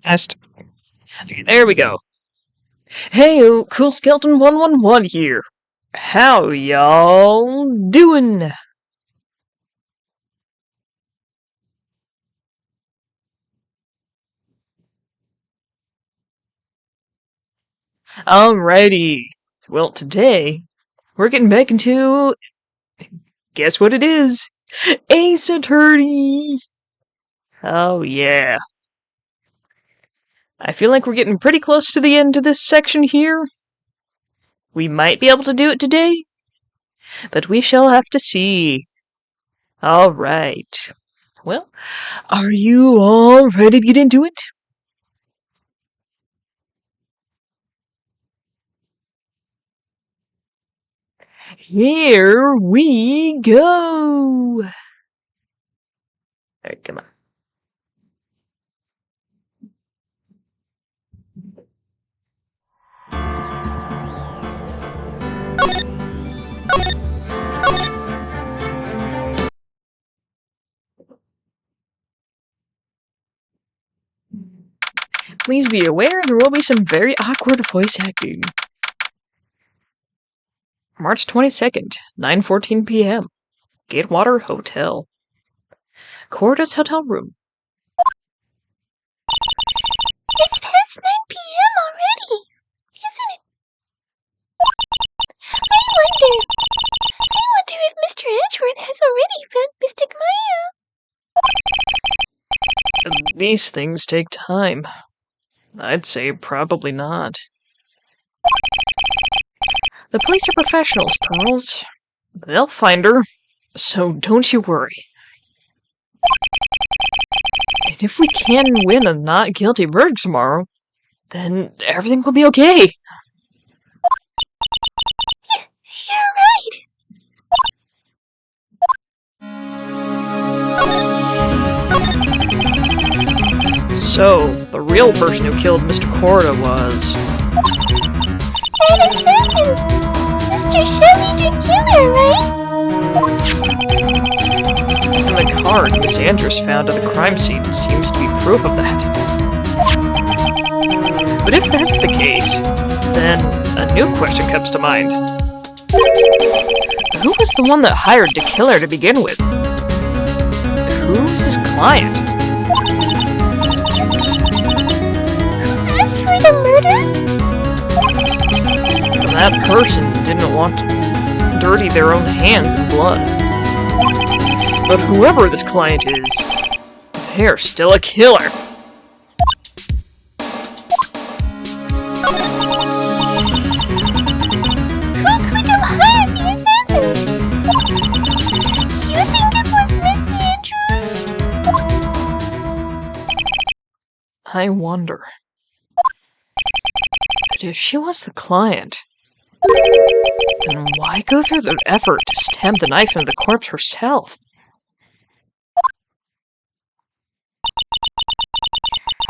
Test. Okay, there we go. Hey, Cool Skeleton 111 here. How y'all doing? Alrighty. Well, today we're getting back into, guess what it is? Ace Attorney. Oh yeah. I feel like we're getting pretty close to the end of this section here. We might be able to do it today, but we shall have to see. Alright. Well, are you all ready to get into it? Here we go! Alright, come on. Please be aware there will be some very awkward voice acting. March 22nd, 9:14 p.m. Gatewater Hotel. Corda's hotel room. It's past 9 p.m. already, isn't it? I wonder if Mr. Edgeworth has already found Mystic Maya. These things take time. I'd say probably not. The police are professionals, Pearls. They'll find her, so don't you worry. And if we can win a not guilty verdict tomorrow, then everything will be okay. You're right. So, the real person who killed Mr. Corda was... That assassin! Mr. Shelley the Killer, right? And the card Miss Andrews found at the crime scene seems to be proof of that. But if that's the case, then a new question comes to mind. Who was the one that hired the killer to begin with? Who was his client? Who asked for the murder? That person didn't want to dirty their own hands in blood. But whoever this client is, they're still a killer. Who could have hired the assassin? You think it was Miss Andrews? I wonder. But if she was the client, then why go through the effort to stab the knife into the corpse herself?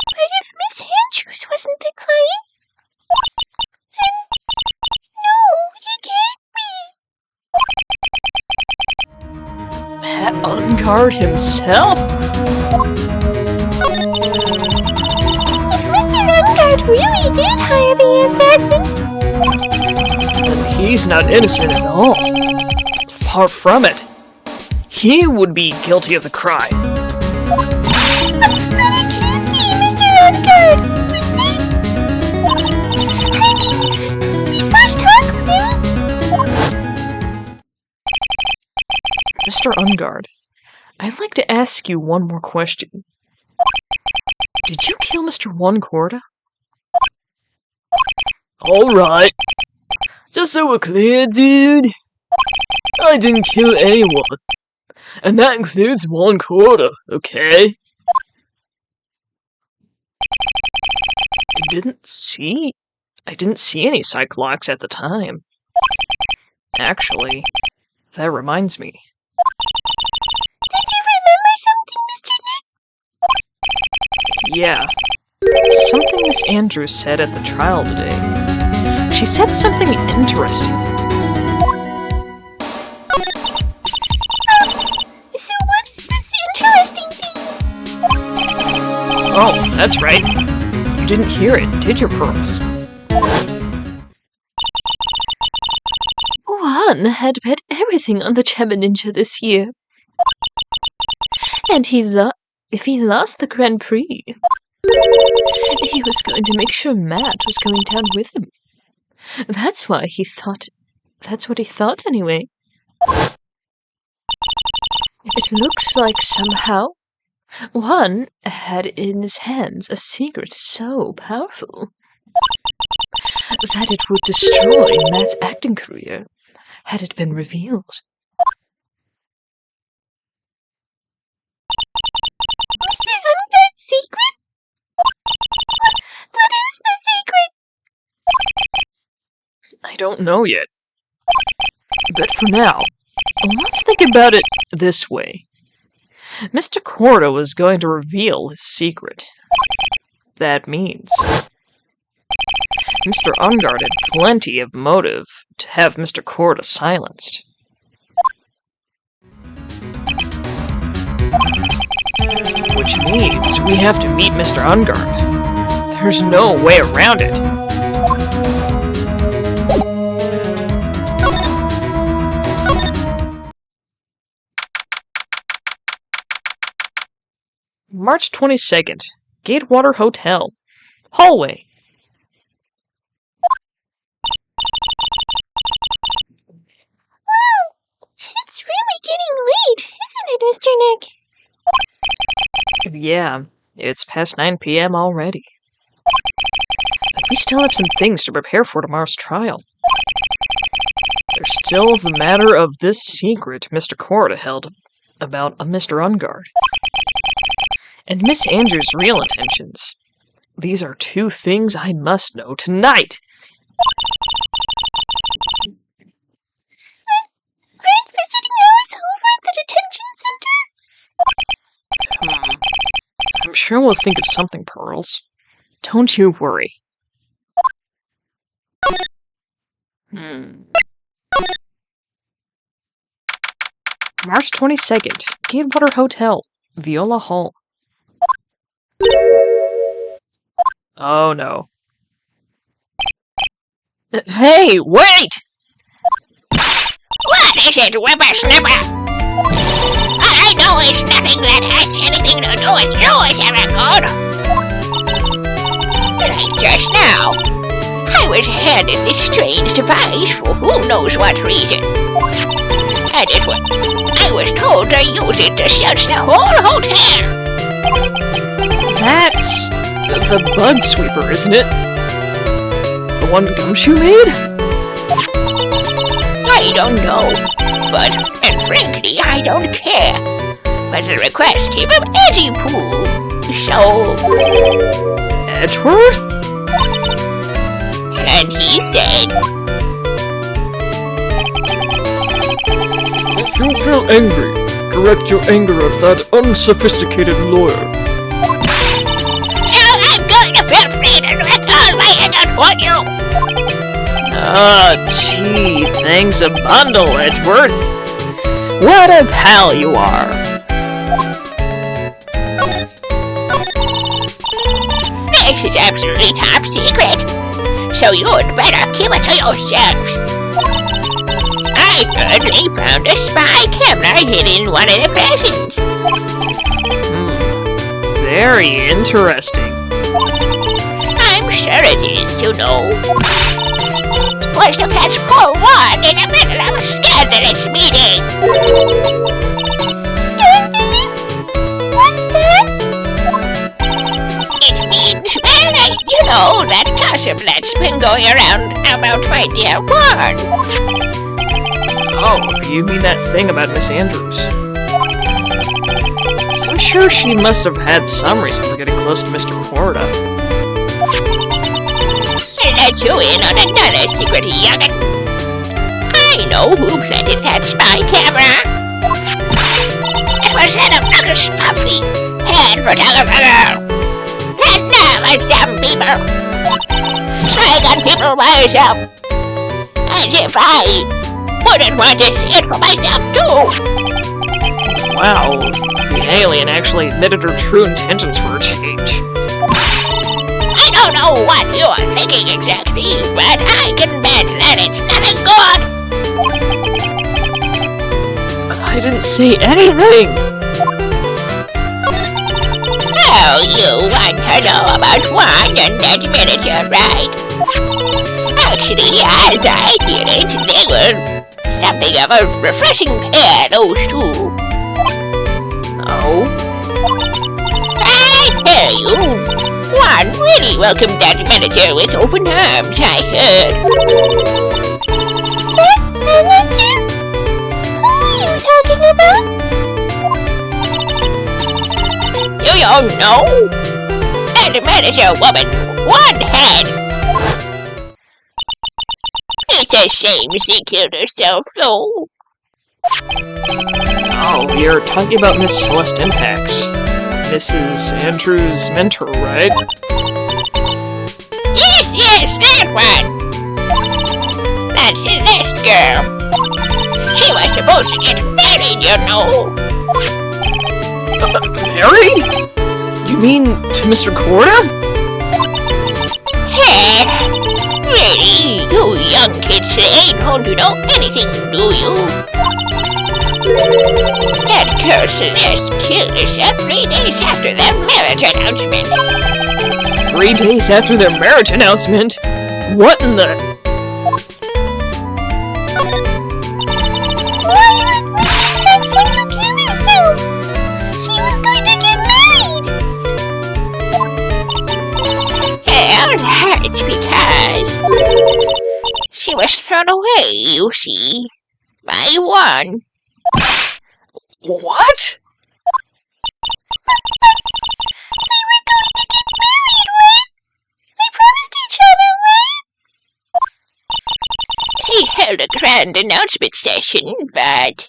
But if Miss Andrews wasn't the client, then no, it can't be. Matt Ungard himself? If Mr. Ungard really did hire the assassin, Then he's not innocent at all. Far from it. He would be guilty of the crime. but it can't be Mr. Ungard, right? I mean, we first talked with him. Mr. Ungard, I'd like to ask you one more question. Did you kill Mr. One Corda? Alright. Just so we're clear, dude. I didn't kill anyone. And that includes One Corda, okay? I didn't see any psych locks at the time. Actually, that reminds me. Did you remember something, Mr. Nick? Yeah. Something Miss Andrews said at the trial today. She said something interesting. So what is this interesting thing? Oh, that's right. You didn't hear it, did you, Pearls? Juan had bet everything on the Chema Ninja this year. And if he lost the Grand Prix, he was going to make sure Matt was going down with him. That's what he thought anyway. It looks like somehow Juan had in his hands a secret so powerful that it would destroy Matt's acting career had it been revealed. Mr. Unguard's secret? What is the secret? I don't know yet. But for now, let's think about it this way. Mr. Corda was going to reveal his secret. That means Mr. Unguard had plenty of motive to have Mr. Corda silenced. Which means we have to meet Mr. Unguard. There's no way around it. March 22nd, Gatewater Hotel. Hallway. Wow! It's really getting late, isn't it, Mr. Nick? Yeah, it's past 9 p.m. already. We still have some things to prepare for tomorrow's trial. There's still the matter of this secret Mr. Corda held about a Mr. Unguard. And Miss Andrews' real intentions. These are two things I must know tonight. Aren't visiting hours over at the detention center? I'm sure we'll think of something, Pearls. Don't you worry. March 22nd, Gatewater Hotel, Viola Hall. Oh no. Hey, wait! What is it, whippersnapper? I know it's nothing that has anything to do with you, Sarah God. Like just now, I was handed this strange device for who knows what reason. And I was told to use it to search the whole hotel. That's the bug sweeper, isn't it? The one Gumshoe made? I don't know, and frankly, I don't care. But the request came from Edgy Poo, so... Edgeworth? And he said... If you feel angry, direct your anger at that unsophisticated lawyer. So I'm going to feel free to direct all my anger toward you. Oh, gee, thanks a bundle, Edgeworth. What a pal you are. This is absolutely top secret, so you'd better keep it to yourselves. I heard they found a spy camera hidden in one of the prisons. Very interesting. I'm sure it is, you know. Was to catch poor Juan in the middle of a scandalous meeting. Scandalous? What's that? It means, well, you know, that gossip that's been going around about my dear Juan. Oh, you mean that thing about Miss Andrews? I'm sure she must have had some reason for getting close to Mr. Corda. Let you in on another secret, young'un. I know who planted that spy camera. It was that obnoxious puffy head photographer. That nerve of some people. Spying on people by yourself. As if I wouldn't want to see it for myself, too. Wow, the alien actually admitted her true intentions for a change. I don't know what you are thinking exactly, but I can bet that it's nothing good. I didn't say anything! Oh, you want to know about wine and that miniature, right? Actually, as I hear it, they were something of a refreshing pair, those two. Oh? I tell you, one really welcomed that manager with open arms, I heard. What? Manager? Who are you talking about? You don't know? That manager woman, one head. It's a shame she killed herself, though. Oh, you're talking about Miss Celeste Impax. Mrs. Andrews' mentor, right? Yes, that one. That Celeste girl. She was supposed to get married, you know. Married? You mean to Mr. Corder? Hey, really? You young kids today don't know anything, do you? That girl Celeste killed herself 3 days after their marriage announcement. 3 days after their marriage announcement? What in the... That's when you killed herself! She was going to get married! Well, that's because she was thrown away, you see, by one. What? They were going to get married, right? They promised each other, right? He held a grand announcement session, but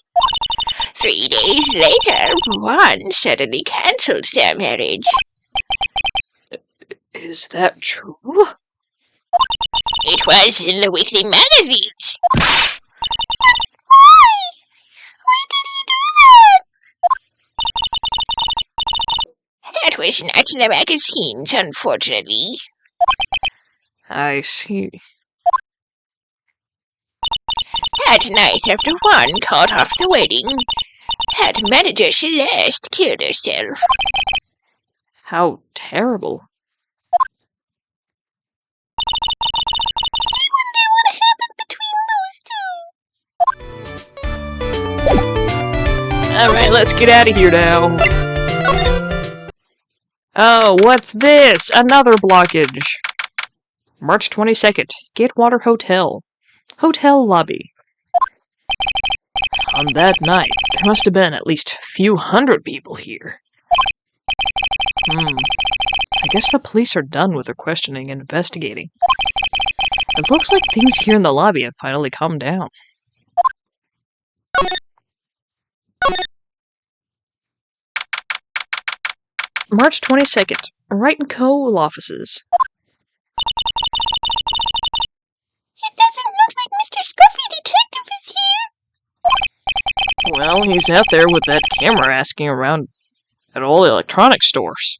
3 days later, one suddenly cancelled their marriage. Is that true? It was in the weekly magazines. Why? Why did he do that? That was not in the magazines, unfortunately. I see. That night after one called off the wedding, that manager Celeste killed herself. How terrible. I wonder what happened between those two. Alright, let's get out of here now. Oh, what's this? Another blockage. March 22nd, Gatewater Hotel. Hotel lobby. On that night, there must have been at least a few hundred people here. I guess the police are done with their questioning and investigating. It looks like things here in the lobby have finally calmed down. March 22nd, Wright & Co. offices. It doesn't look like Mr. Scruffy Detective is here. Well, he's out there with that camera asking around at all the electronic stores.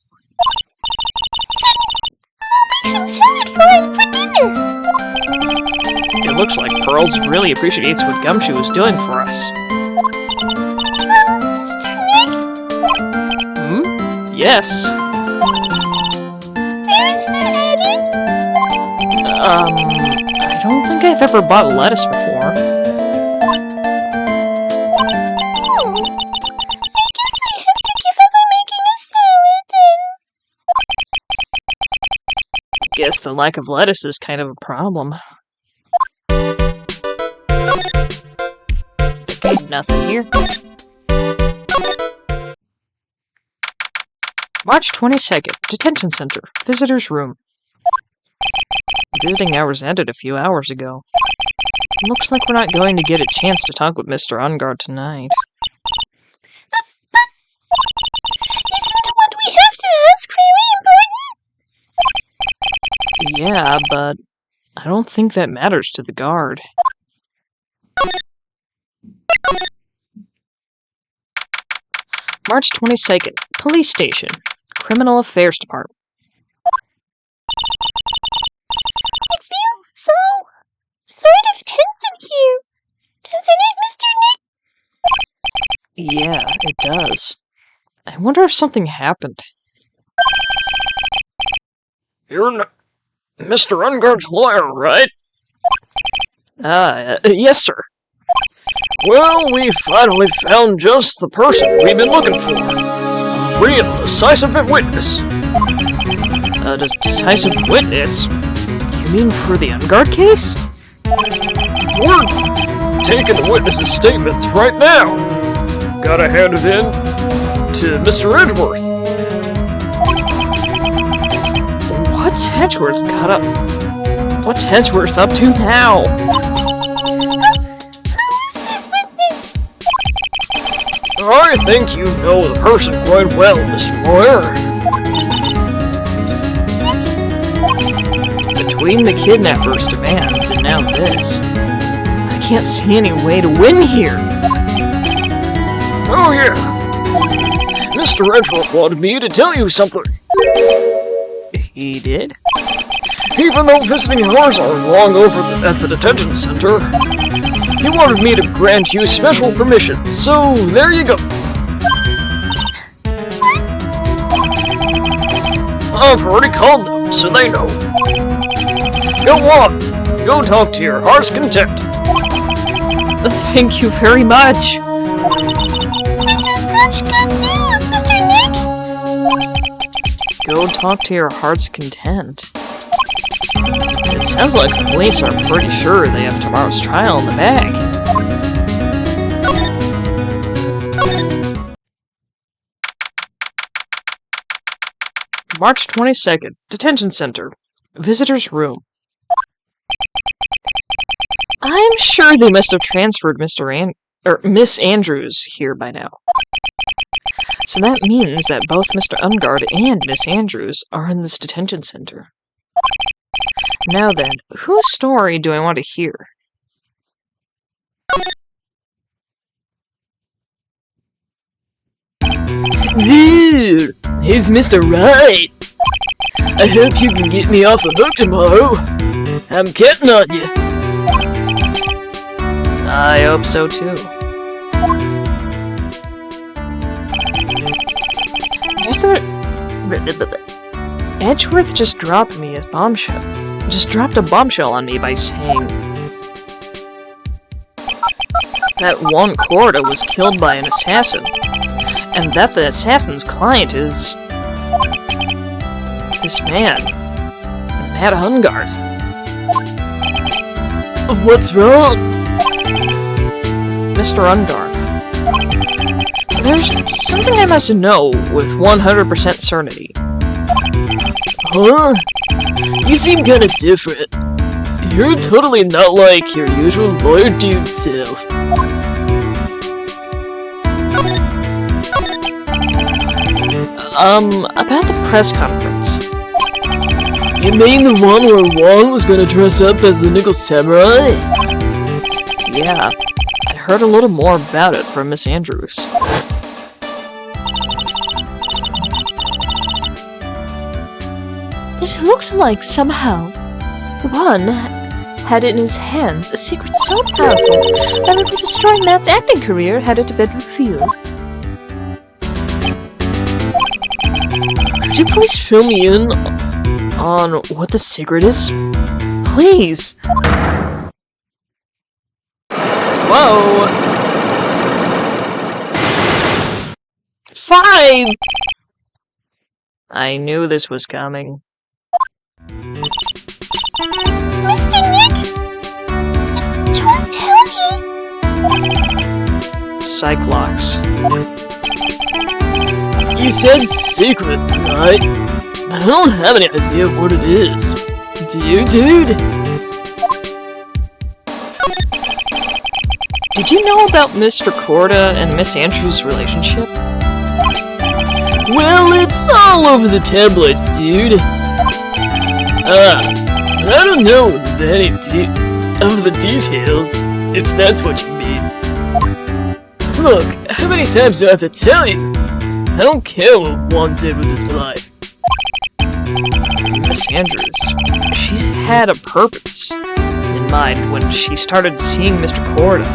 Make some salad for him for dinner. It looks like Pearls really appreciates what Gumshoe is doing for us. Mr. Nick, Yes. where is the lettuce? I don't think I've ever bought lettuce before. I guess I have to give up on making a salad then. Guess the lack of lettuce is kind of a problem. Okay, nothing here. March 22nd, Detention Center, Visitor's Room. Visiting hours ended a few hours ago. Looks like we're not going to get a chance to talk with Mr. Ungard tonight. Isn't what we have to ask very important? Yeah, but I don't think that matters to the guard. March 22nd, Police Station, Criminal Affairs Department. so sort of tense in here, doesn't it, Mr. Nick? Yeah, it does. I wonder if something happened. You're Mr. Unguard's lawyer, right? Yes, sir. Well, we finally found just the person we've been looking for. A real decisive witness. A decisive witness? You mean for the Unguard case? We're taking the witness's statements right now. Gotta hand it in to Mr. Edgeworth. What's Edgeworth cut up? What's Edgeworth up to now? I think you know the person quite well, Mr. Lawyer. Between the kidnapper's demands and now this, I can't see any way to win here. Oh yeah. Mr. Edgeworth wanted me to tell you something. He did? Even though visiting hours are long over at the detention center, he wanted me to grant you special permission, so there you go. I've already called them, so they know. Go on, go talk to your heart's content. Thank you very much. This is such good news, Mr. Nick! Go talk to your heart's content. It sounds like the police are pretty sure they have tomorrow's trial in the bag. March 22nd, Detention Center. Visitor's Room. I'm sure they must have transferred Miss Andrews here by now. So that means that both Mr. Unguard and Miss Andrews are in this detention center. Now then, whose story do I want to hear? Dude, it's Mr. Wright. I hope you can get me off the hook tomorrow. I'm counting on you. I hope so too. Edgeworth just dropped me a bombshell. Just dropped a bombshell on me by saying that Juan Corda was killed by an assassin, and that the assassin's client is this man, Matt Unguard. What's wrong? Mr. Unguard. There's something I must know with 100% certainty. Huh? You seem kinda different. You're totally not like your usual lawyer dude self. About the press conference. You mean the one where Juan was gonna dress up as the Nickel Samurai? Yeah, I heard a little more about it from Miss Andrews. It looked like somehow Juan had in his hands a secret so powerful that it would destroy Matt's acting career had it been revealed. Could you please fill me in on what the secret is? Please! Whoa! 5! I knew this was coming. Mr. Nick! Don't tell me! Cyclops. You said secret, right? I don't have any idea what it is. Do you, dude? Did you know about Mr. Corda and Miss Andrews' relationship? Well, it's all over the tabloids, dude. I don't know any of the details, if that's what you mean. Look, how many times do I have to tell you? I don't care what Juan did with his life. Miss Andrews, she's had a purpose. mind when she started seeing Mr. Corda.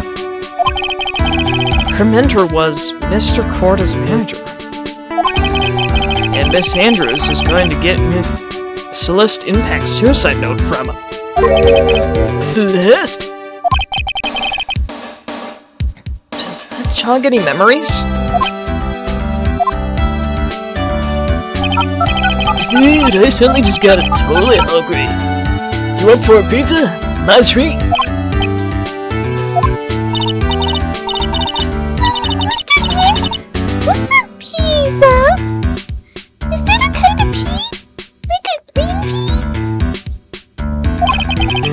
Her mentor was Mr. Corda's manager. And Miss Andrews is going to get Miss Celeste Impact's suicide note from him. Celeste? Does that jog any memories? Dude, I suddenly just got totally hungry. You up for a pizza? My treat. Mr. Nick, what's a pizza? Is that a kind of pea? Like a green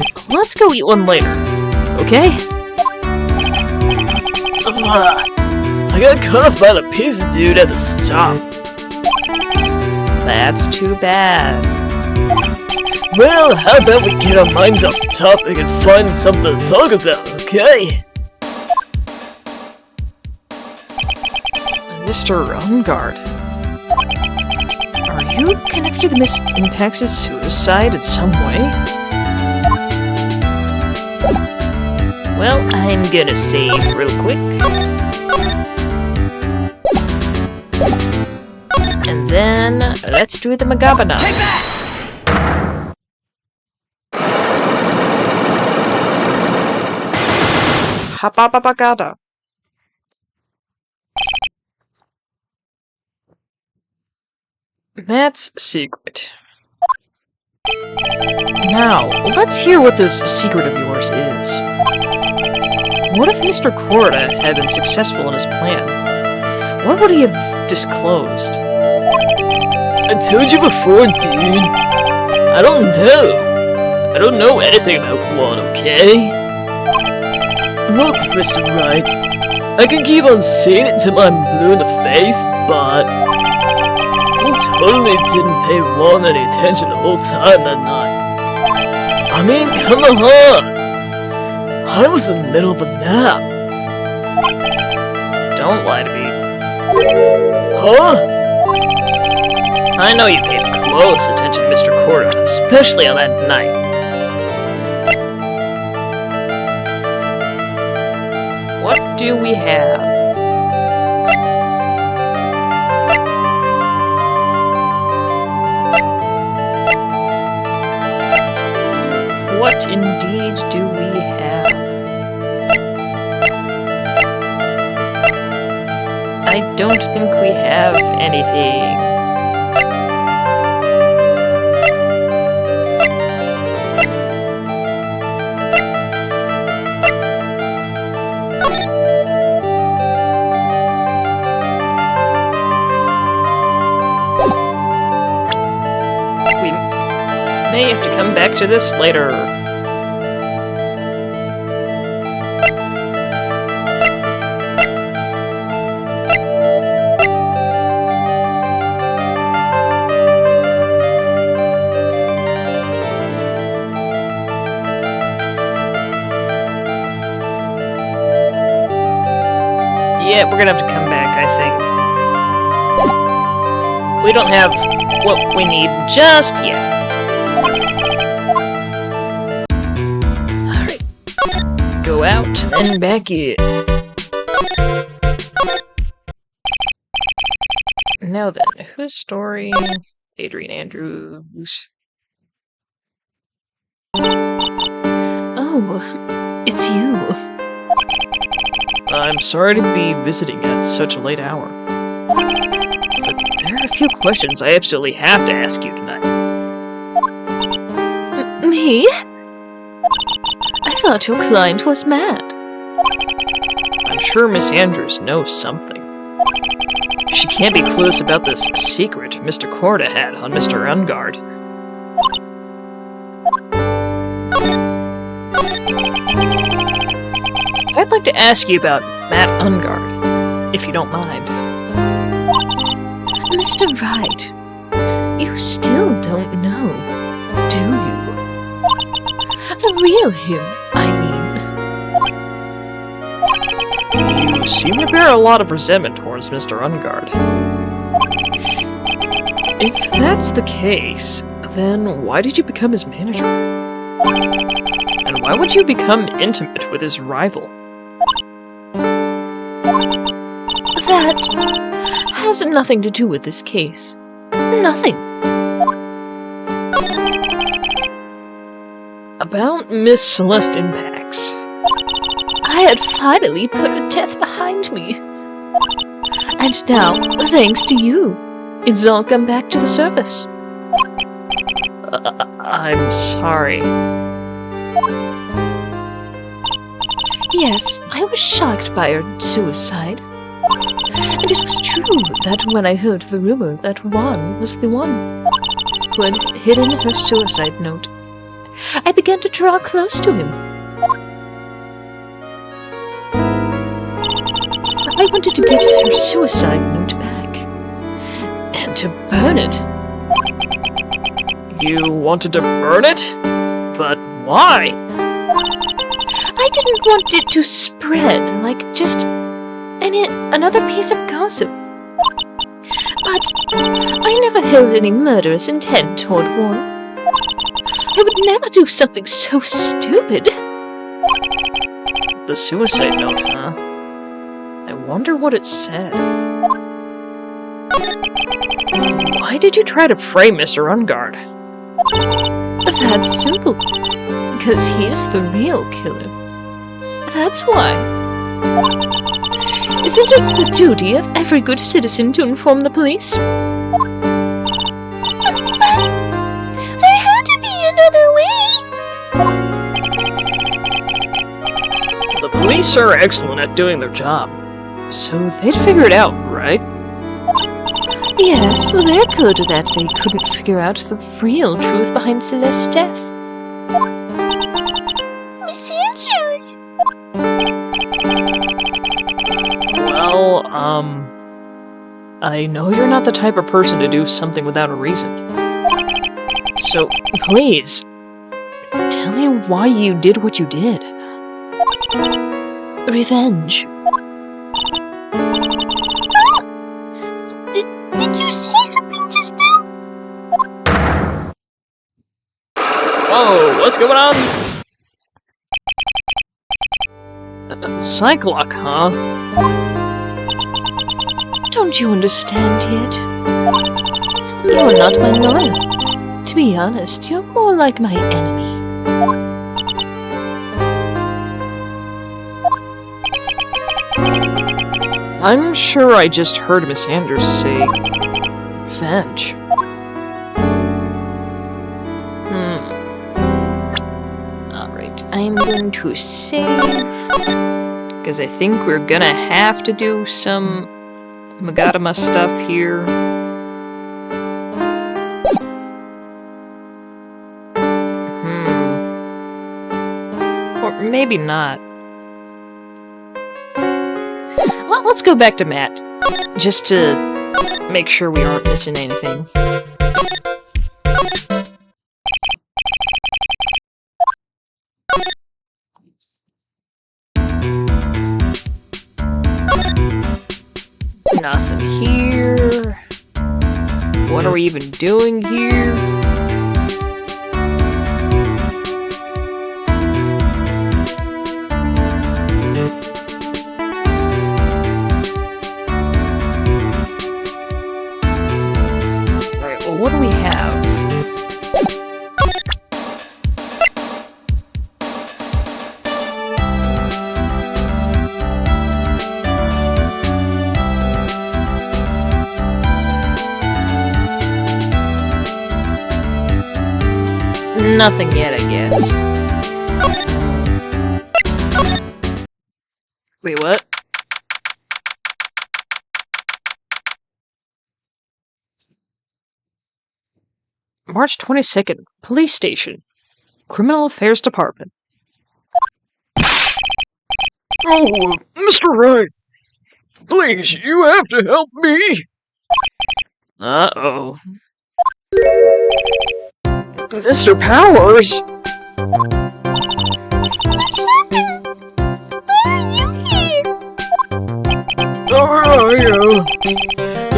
pea? Let's go eat one later, okay? I got cut off by the pizza dude at the stop. That's too bad. Well, how about we get our minds off the topic and find something to talk about, okay? Mr. Ungard. Are you connected to Miss Impact's suicide in some way? Well, I'm gonna save real quick. And then, let's do the Magabana. Take that! Hapapapagada. Matt's secret. Now, let's hear what this secret of yours is. What if Mr. Corda had been successful in his plan? What would he have disclosed? I told you before, dude. I don't know. I don't know anything about one, okay? Look, Mr. Wright. I can keep on saying it till I'm blue in the face, but I totally didn't pay Juan any attention the whole time that night. I mean, come on! I was in the middle of a nap. Don't lie to me. Huh? I know you paid close attention to Mr. Corda, especially on that night. What do we have? What indeed do we have? I don't think we have anything. We may have to come back to this later. Yeah, we're gonna have to come back, I think. We don't have what we need just yet. Alright. Go out, then back in. Now then, whose story? Adrian Andrews. Oh, it's you. I'm sorry to be visiting at such a late hour. But there are a few questions I absolutely have to ask you tonight. Me? I thought your client was mad. I'm sure Miss Andrews knows something. She can't be clueless about this secret Mr. Corda had on Mr. Ungard. I'd like to ask you about Matt Ungard, if you don't mind. Mr. Wright, you still don't know, do you? The real him, I mean. You seem to bear a lot of resentment towards Mr. Ungard. If that's the case, then why did you become his manager? And why would you become intimate with his rival? That has nothing to do with this case. Nothing. About Miss Celeste Impacts. I had finally put her death behind me. And now, thanks to you, it's all come back to the surface. I'm sorry. Yes, I was shocked by her suicide. And it was true that when I heard the rumor that Juan was the one who had hidden her suicide note, I began to draw close to him. I wanted to get her suicide note back, and to burn it. You wanted to burn it? But why? I didn't want it to spread like just another piece of gossip. But I never held any murderous intent toward Juan. I would never do something so stupid. The suicide note, huh? I wonder what it said. Why did you try to frame Mr. Ungard? That's simple. Because he's the real killer. That's why. Isn't it the duty of every good citizen to inform the police? There had to be another way. The police are excellent at doing their job. So they'd figure it out, right? Yes, they're good that they couldn't figure out the real truth behind Celeste's death. Miss Andrews. Well, I know you're not the type of person to do something without a reason. So, please, tell me why you did what you did. Revenge. Did you say something just now? Whoa, what's going on? Cyclock, huh? Don't you understand yet? You're not my lawyer. To be honest, you're more like my enemy. I'm sure I just heard Miss Anders say revenge. Alright, I'm going to save. Because I think we're gonna have to do some Magadama stuff here. Or maybe not. Well, let's go back to Matt. Just to make sure we aren't missing anything. Nothing here. What are we even doing here? Alright, well, what do we have? Nothing yet, I guess. Wait, what? March 22nd, Police Station. Criminal Affairs Department. Oh, Mr. Wright! Please, you have to help me! Uh-oh. Mr. Powers! What happened? Why are you here?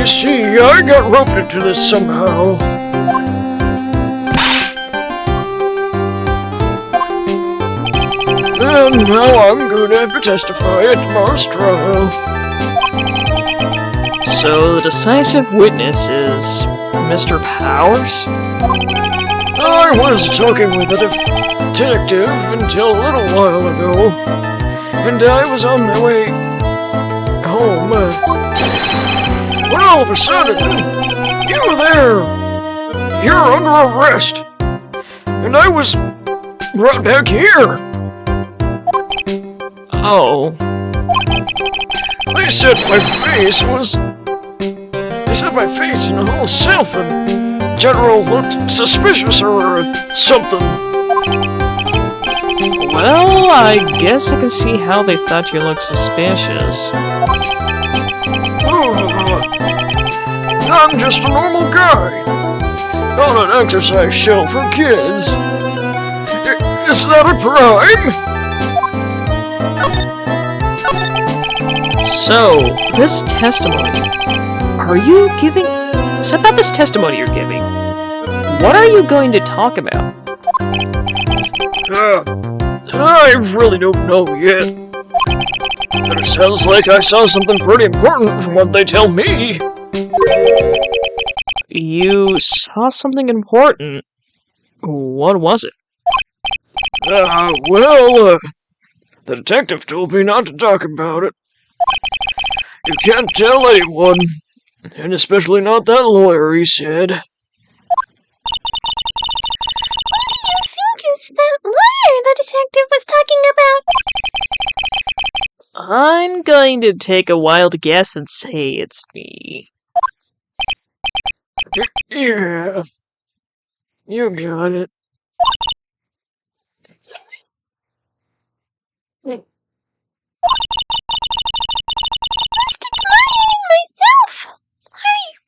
You see, I got roped into this somehow. And now I'm going to have to testify at tomorrow's trial. So the decisive witness is Mr. Powers? I was talking with a detective until a little while ago, and I was on my way home. When all of a sudden, you were there. You're under arrest, and I was brought back here. Oh. They said my face was... They said my face and the whole self in general looked suspicious or something. Well, I guess I can see how they thought you looked suspicious. I'm just a normal guy. Not an exercise show for kids. Is that a crime? So, this testimony, are you giving... So about this testimony you're giving, what are you going to talk about? I really don't know yet. But it sounds like I saw something pretty important from what they tell me. You saw something important. What was it? The detective told me not to talk about it. You can't tell anyone, and especially not that lawyer, he said. Who do you think is that lawyer the detective was talking about? I'm going to take a wild guess and say it's me. Yeah. You got it. Mr. Maya and myself.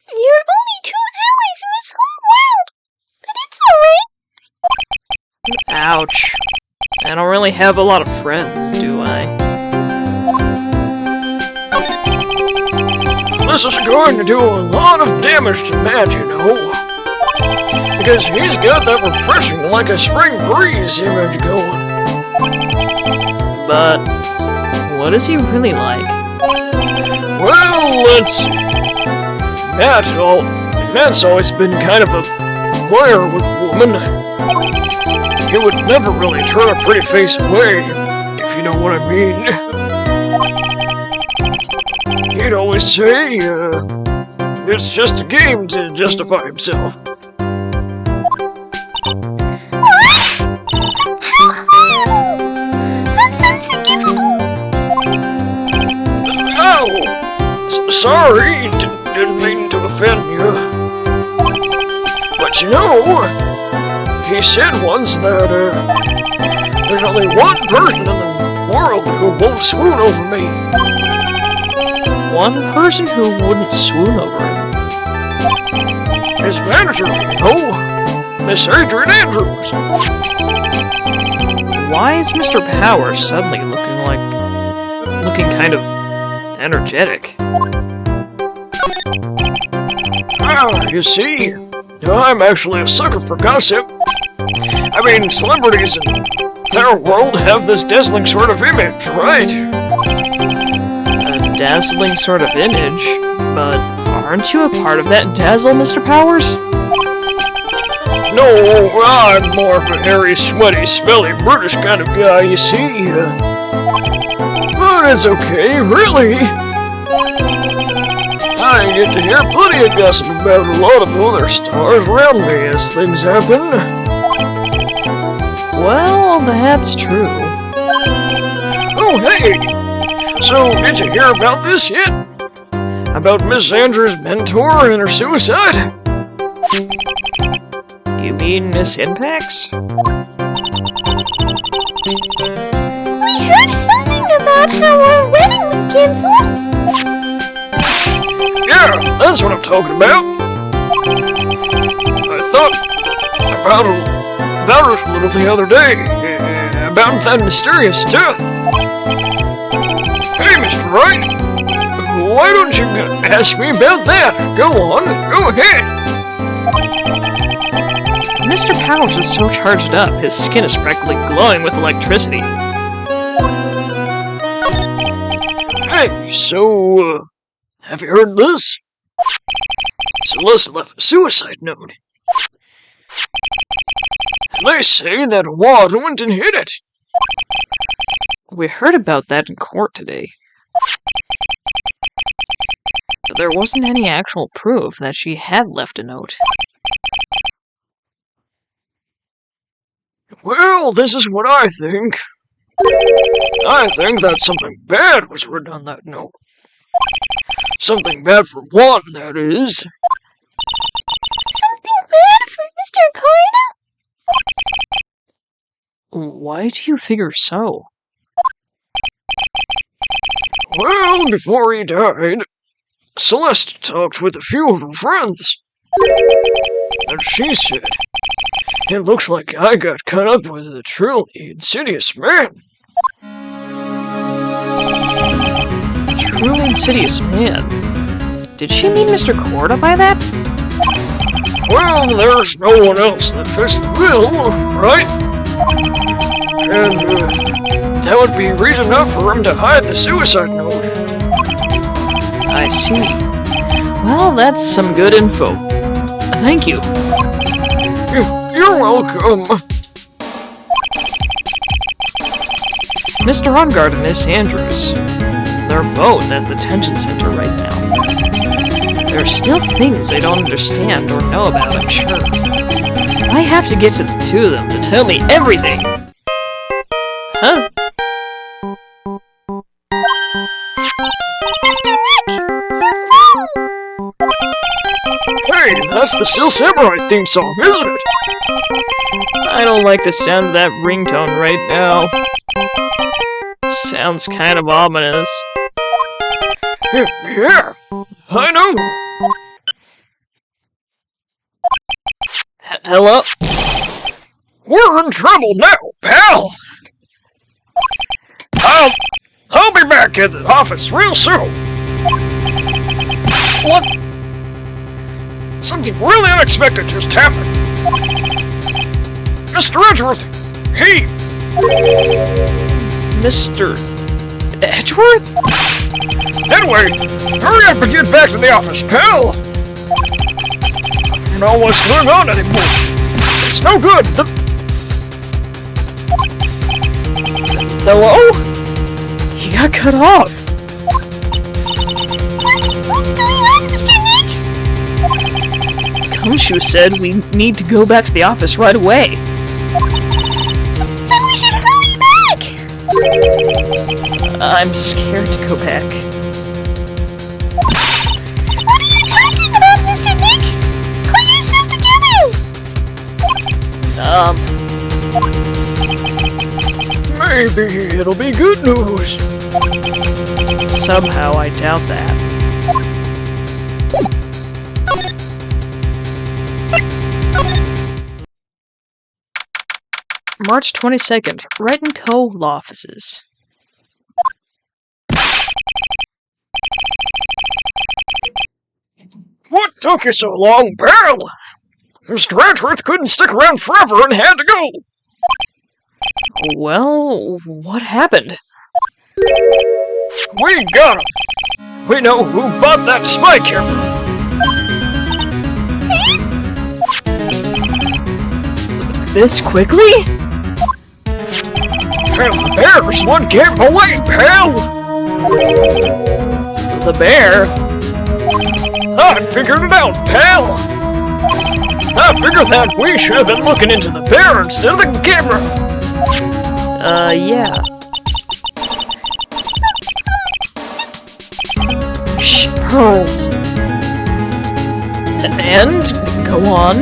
You're only two allies in this whole world. But it's alright. Ouch. I don't really have a lot of friends, do I? This is going to do a lot of damage to Matt, you know. Because he's got that refreshing, like a spring breeze image going. But what is he really like? Well, let's see. Matt's always been kind of a player with women. He would never really turn a pretty face away, if you know what I mean. He'd always say, it's just a game to justify himself. That's unforgivable. Oh! Sorry, didn't mean to offend you. But you know, he said once that, there's only one person in the world who won't swoon over me. One person who wouldn't swoon over him. His manager, you know, Miss Adrian Andrews. Why is Mr. Powers suddenly looking kind of energetic? You see, I'm actually a sucker for gossip. I mean, celebrities in their world have this dazzling sort of image, right? A dazzling sort of image? But aren't you a part of that dazzle, Mr. Powers? No, I'm more of a hairy, sweaty, smelly, British kind of guy, you see. But it's okay, really. I get to hear plenty of gossip about a lot of other stars around me as things happen. Well, that's true. Oh, hey! So, did you hear about this yet? About Miss Andrews' mentor and her suicide? You mean Miss Impax? We heard something about how our wedding was cancelled. Yeah, that's what I'm talking about. I thought about her a little the other day, about that mysterious death. Hey, Mr. Wright, why don't you ask me about that? Go on, go ahead. Mr. Powers is so charged up, his skin is practically glowing with electricity. Hey, so, have you heard this? Celeste left a suicide note. And they say that Wad went and hid it. We heard about that in court today. But there wasn't any actual proof that she had left a note. Well, this is what I think. I think that something bad was written on that note. Something bad for Wad, that is. Something bad for Mr. Corina? Why do you figure so? Well, before he died, Celeste talked with a few of her friends. And she said, "It looks like I got caught up with a truly insidious man." Truly insidious man. Did she mean Mr. Corda by that? Well, there's no one else that fits the bill, right? And that would be reason enough for him to hide the suicide note. I see. Well, that's some good info. Thank you. You're welcome. Mr. Ongard and Miss Andrews. They're both at the detention center right now. There are still things they don't understand or know about, I'm sure. I have to get to the two of them to tell me everything. Huh? Mr. Rick, your phone! Hey, that's the Steel Samurai theme song, isn't it? I don't like the sound of that ringtone right now. Sounds kind of ominous. Yeah, I know. Hello? We're in trouble now, pal. I'll be back at the office real soon. What? Something really unexpected just happened. Mr. Edgeworth, he... Mr. Edgeworth? Anyway, hurry up and get back to the office, pal. I don't know what's going on anymore. It's no good. Hello? He got cut off. What's going on, Mr. Nick? Gumshoe said we need to go back to the office right away. Then we should hurry back! I'm scared to go back. What are you talking about, Mr. Nick? Pull yourself together! Maybe it'll be good news. Somehow I doubt that. March 22nd, Wright & Co. Law Offices. What took you so long, pal? Mr. Edgeworth couldn't stick around forever and had to go. Well, what happened? We got him. We know who bought that spy camera. This quickly? And the bear's one gave him away, pal. The bear? I figured it out, pal. I figured that we should have been looking into the bear instead of the camera. Yeah. Shh, pearls. And, go on.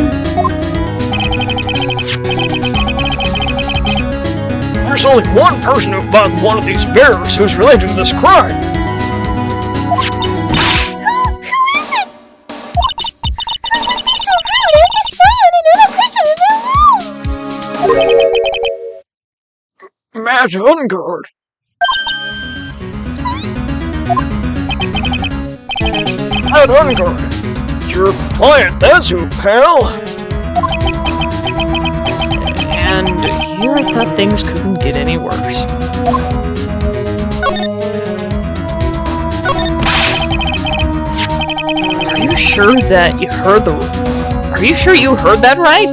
There's only one person who bought one of these bears who's related to this crime. Who is it? Who would be so rude as to spy on another person in their room? Matt Ungard. Matt Ungard. Your client, that's who, pal. And here I thought things couldn't get any worse. sure that you heard Are you sure you heard that right?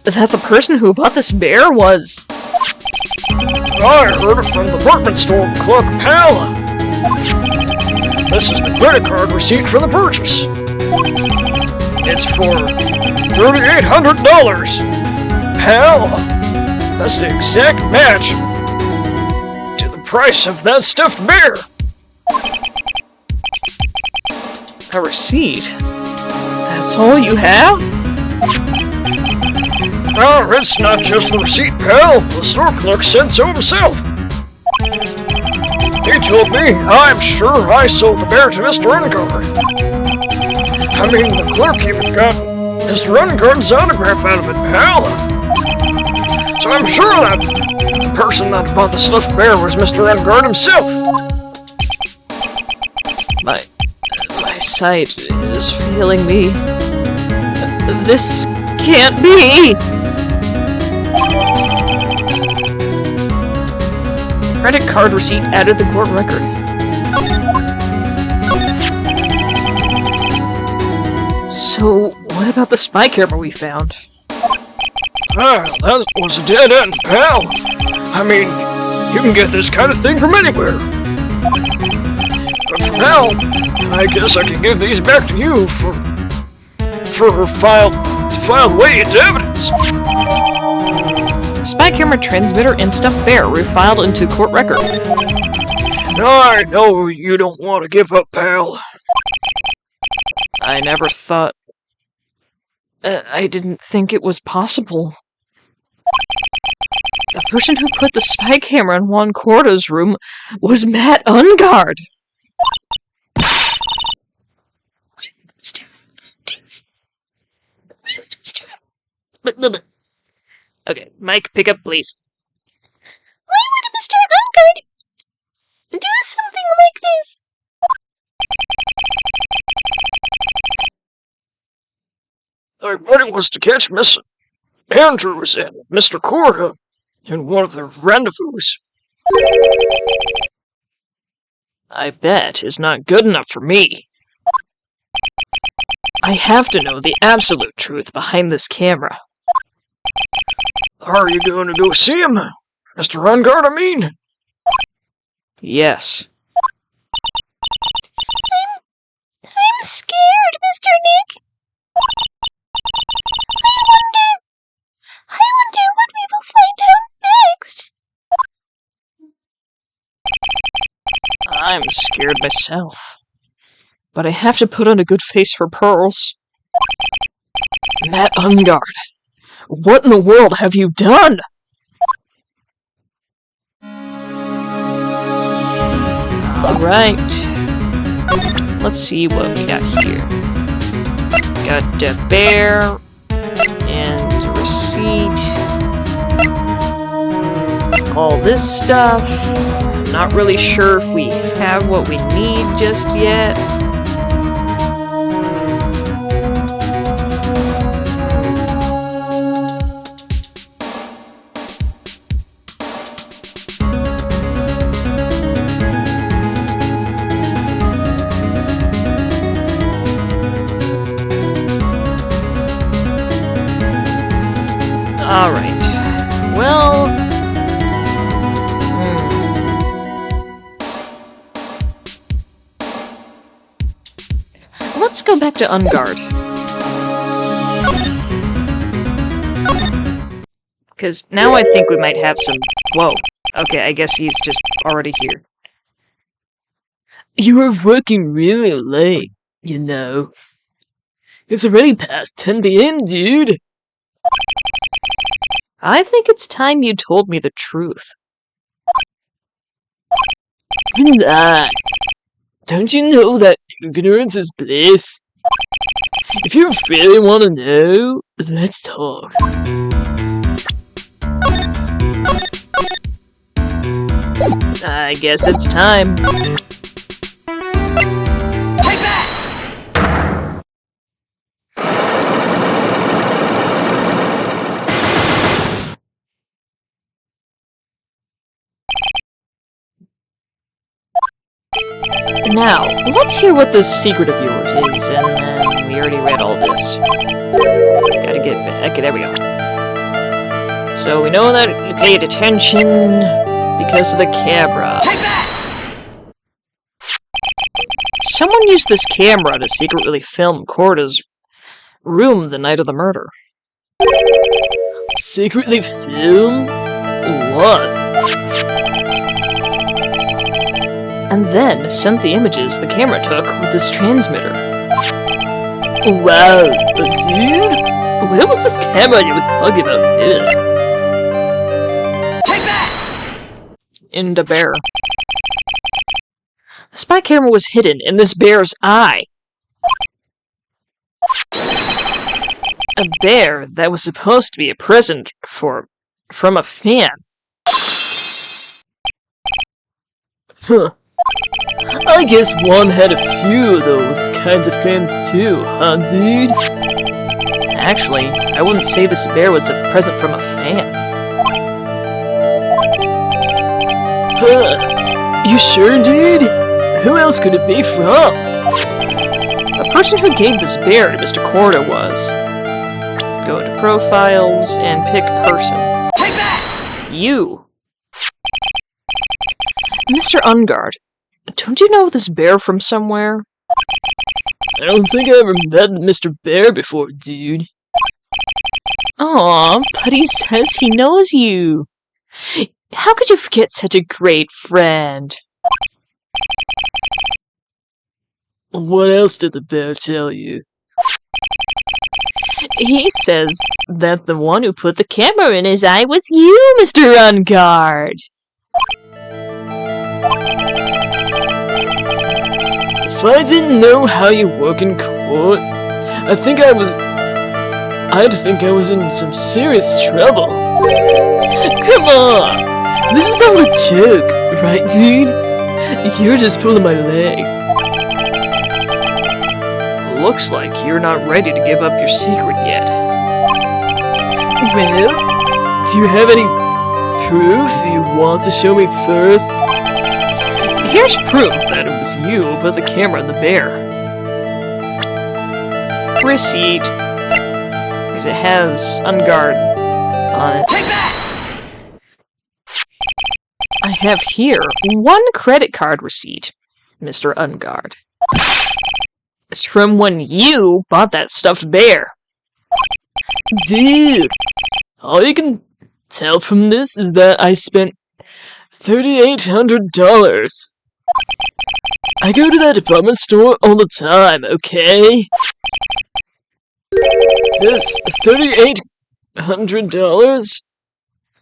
That the person who bought this bear was... I heard it from the department store clerk, pal. This is the credit card receipt for the purchase. It's for $3,800. Pal, that's the exact match to the price of that stuffed bear. A receipt? That's all you have? No, it's not just the receipt, pal. The store clerk said so himself. He told me I'm sure I sold the bear to Mr. Ungard. I mean, the clerk even got Mr. Ungard's autograph out of it, pal. So I'm sure that the person that bought the stuffed bear was Mr. Ungard himself. My sight is failing me. This can't be! Credit card receipt added to the court record. So, what about the spy camera we found? That was a dead end, pal. I mean, you can get this kind of thing from anywhere. But for now, I guess I can give these back to you for filed away into evidence. Spy camera transmitter and stuffed bear were filed into court record. I know you don't want to give up, pal. I never thought... I didn't think it was possible. The person who put the spy camera in Juan Cordo's room was Matt Ungard. Okay, Mike, pick up, please. Why would Mr. Ungard do something like this? I bet it was to catch Miss Andrews and Mr. Corda in one of their rendezvous. I bet is not good enough for me. I have to know the absolute truth behind this camera. Are you going to go see him? Mr. Ungard, I mean? Yes. I'm scared, Mr. Nick. I wonder what we will find out next. I'm scared myself. But I have to put on a good face for Pearls. Matt Ungard, what in the world have you done? Alright. Let's see what we got here. Got the bear and the receipt. All this stuff. Not really sure if we have what we need just yet. Alright. Well... Let's go back to Ungard. Because now I think we might have some... Whoa. Okay, I guess he's just already here. You were working really late, you know. It's already past 10 p.m., dude. I think it's time you told me the truth. Relax. Don't you know that ignorance is bliss? If you really want to know, let's talk. I guess it's time. Take that! Now, let's hear what this secret of yours is, and then we already read all this. Gotta get back. Okay, there we go. So we know that you paid attention because of the camera. Take that! Someone used this camera to secretly film Corda's room the night of the murder. Secretly film? What? And then sent the images the camera took with this transmitter. Wow, but dude? Where was this camera you were talking about here? Take that! In the bear. The spy camera was hidden in this bear's eye. A bear that was supposed to be a present from a fan. Huh. I guess one had a few of those kinds of fans too, huh, dude? Actually, I wouldn't say this bear was a present from a fan. Huh. You sure, dude? Who else could it be from? The person who gave this bear to Mr. Corda was... Go to profiles and pick person. Take that! You. Mr. Ungard, don't you know this bear from somewhere? I don't think I ever met Mr. Bear before, dude. Aw, but he says he knows you. How could you forget such a great friend? What else did the bear tell you? He says that the one who put the camera in his eye was you, Mr. Ungard. If I didn't know how you work in court, I'd think I was in some serious trouble. Come on! This is all a joke, right, dude? You're just pulling my leg. Looks like you're not ready to give up your secret yet. Well, do you have any proof you want to show me first? Here's proof that it was you who put the camera in the bear. Receipt. Because it has Ungard on it. Take that! I have here one credit card receipt, Mr. Ungard. It's from when you bought that stuffed bear. Dude, all you can tell from this is that I spent $3,800. I go to that department store all the time, okay? This $3,800?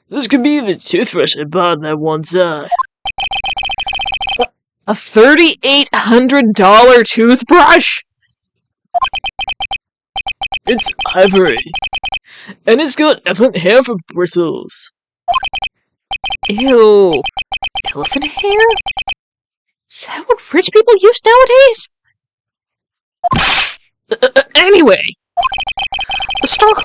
This could be the toothbrush I bought that one time. A $3,800 toothbrush? It's ivory. And it's got elephant hair for bristles. Ew. Elephant hair? Is that what rich people use nowadays? Anyway, the store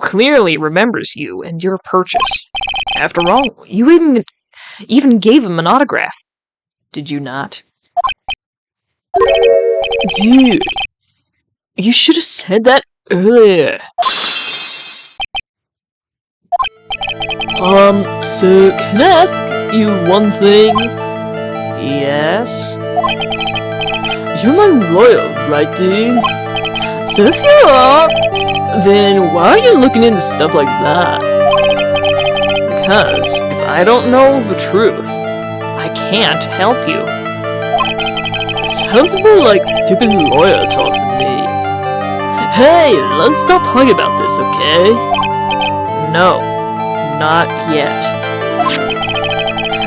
clearly remembers you and your purchase. After all, you even gave him an autograph. Did you not? Dude, you should have said that earlier. So can I ask you one thing? Yes? You're my lawyer, right, dude? So if you are, then why are you looking into stuff like that? because if I don't know the truth, I can't help you. Sounds more like stupid lawyer talk to me. Hey, let's stop talking about this, okay? No, not yet.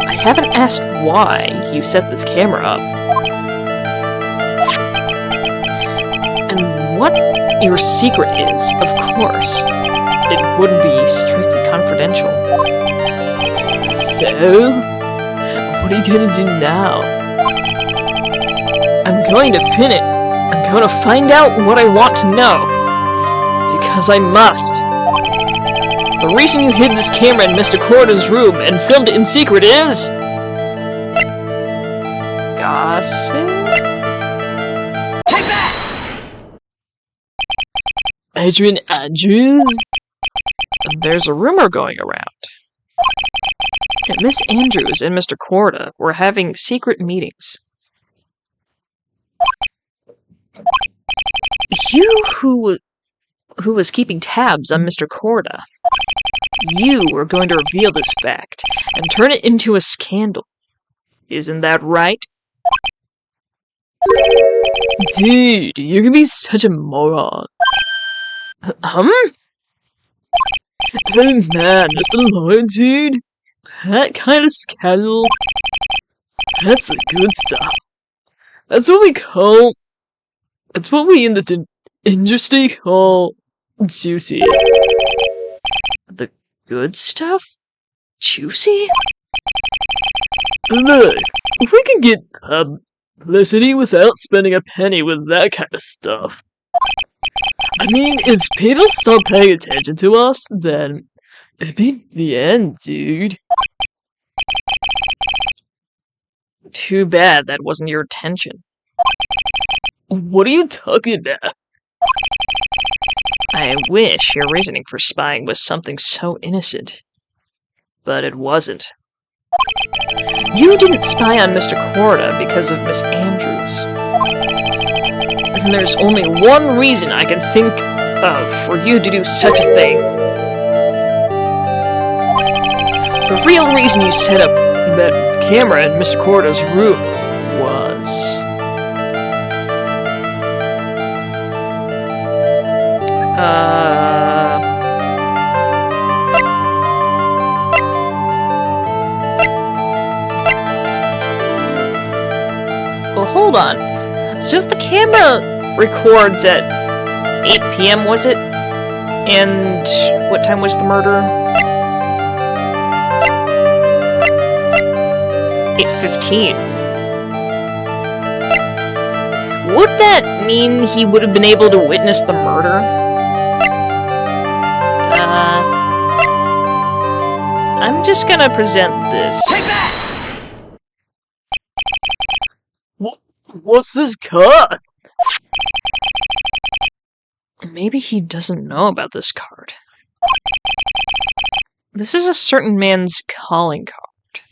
I haven't asked why you set this camera up. And what your secret is, of course. It wouldn't be strictly confidential. So, what are you gonna do now? I'm going to pin it. I'm going to find out what I want to know. Because I must. The reason you hid this camera in Mr. Corda's room and filmed it in secret is... gossip? Adrian Andrews? There's a rumor going around that Miss Andrews and Mr. Corda were having secret meetings. You who was keeping tabs on Mr. Corda, you were going to reveal this fact and turn it into a scandal. Isn't that right? Dude, you're gonna be such a moron. Hey man, just a line, dude. That kind of scandal. That's the good stuff. That's what we in the industry call juicy. The good stuff? Juicy? Look, if we can get publicity without spending a penny with that kind of stuff. I mean, if people stop paying attention to us, then it'd be the end, dude. Too bad that wasn't your intention. What are you talking about? I wish your reasoning for spying was something so innocent. But it wasn't. You didn't spy on Mr. Corda because of Miss Andrews. And there's only one reason I can think of for you to do such a thing. The real reason you set up that camera in Mr. Corda's room was... Well, hold on. So if the camera records at 8 p.m., was it? And what time was the murder? 8:15. Would that mean he would have been able to witness the murder? I'm just gonna present this. Take that! What's this card? Maybe he doesn't know about this card. This is a certain man's calling card.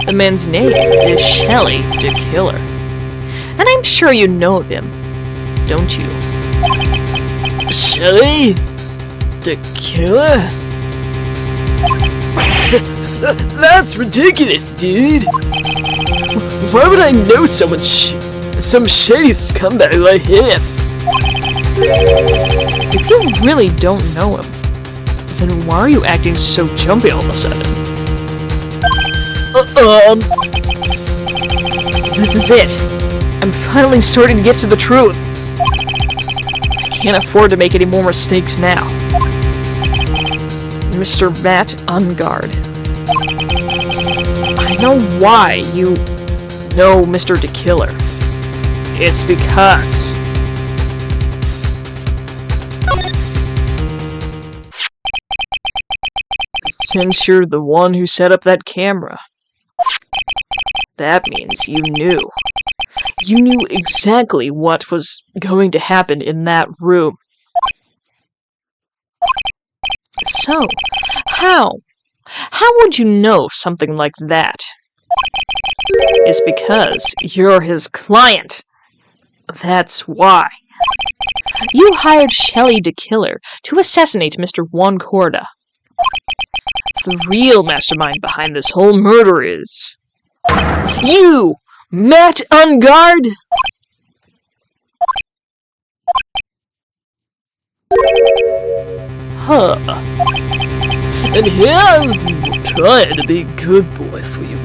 The man's name is Shelley the Killer. And I'm sure you know him, don't you? Shelley? The Killer? That's ridiculous, dude! Why would I know someone some shady scumbag like him? If you really don't know him, then why are you acting so jumpy all of a sudden? This is it! I'm finally starting to get to the truth! I can't afford to make any more mistakes now. Mr. Matt Ungard. I know why you know Mr. the Killer. It's because... since you're the one who set up that camera. That means you knew. You knew exactly what was going to happen in that room. So, how would you know something like that? It's because you're his client. That's why. You hired Shelley the Killer to assassinate Mr. Juan Corda. The real mastermind behind this whole murder is... you! Matt Ungard! Huh. And here I was trying to be a good boy for you,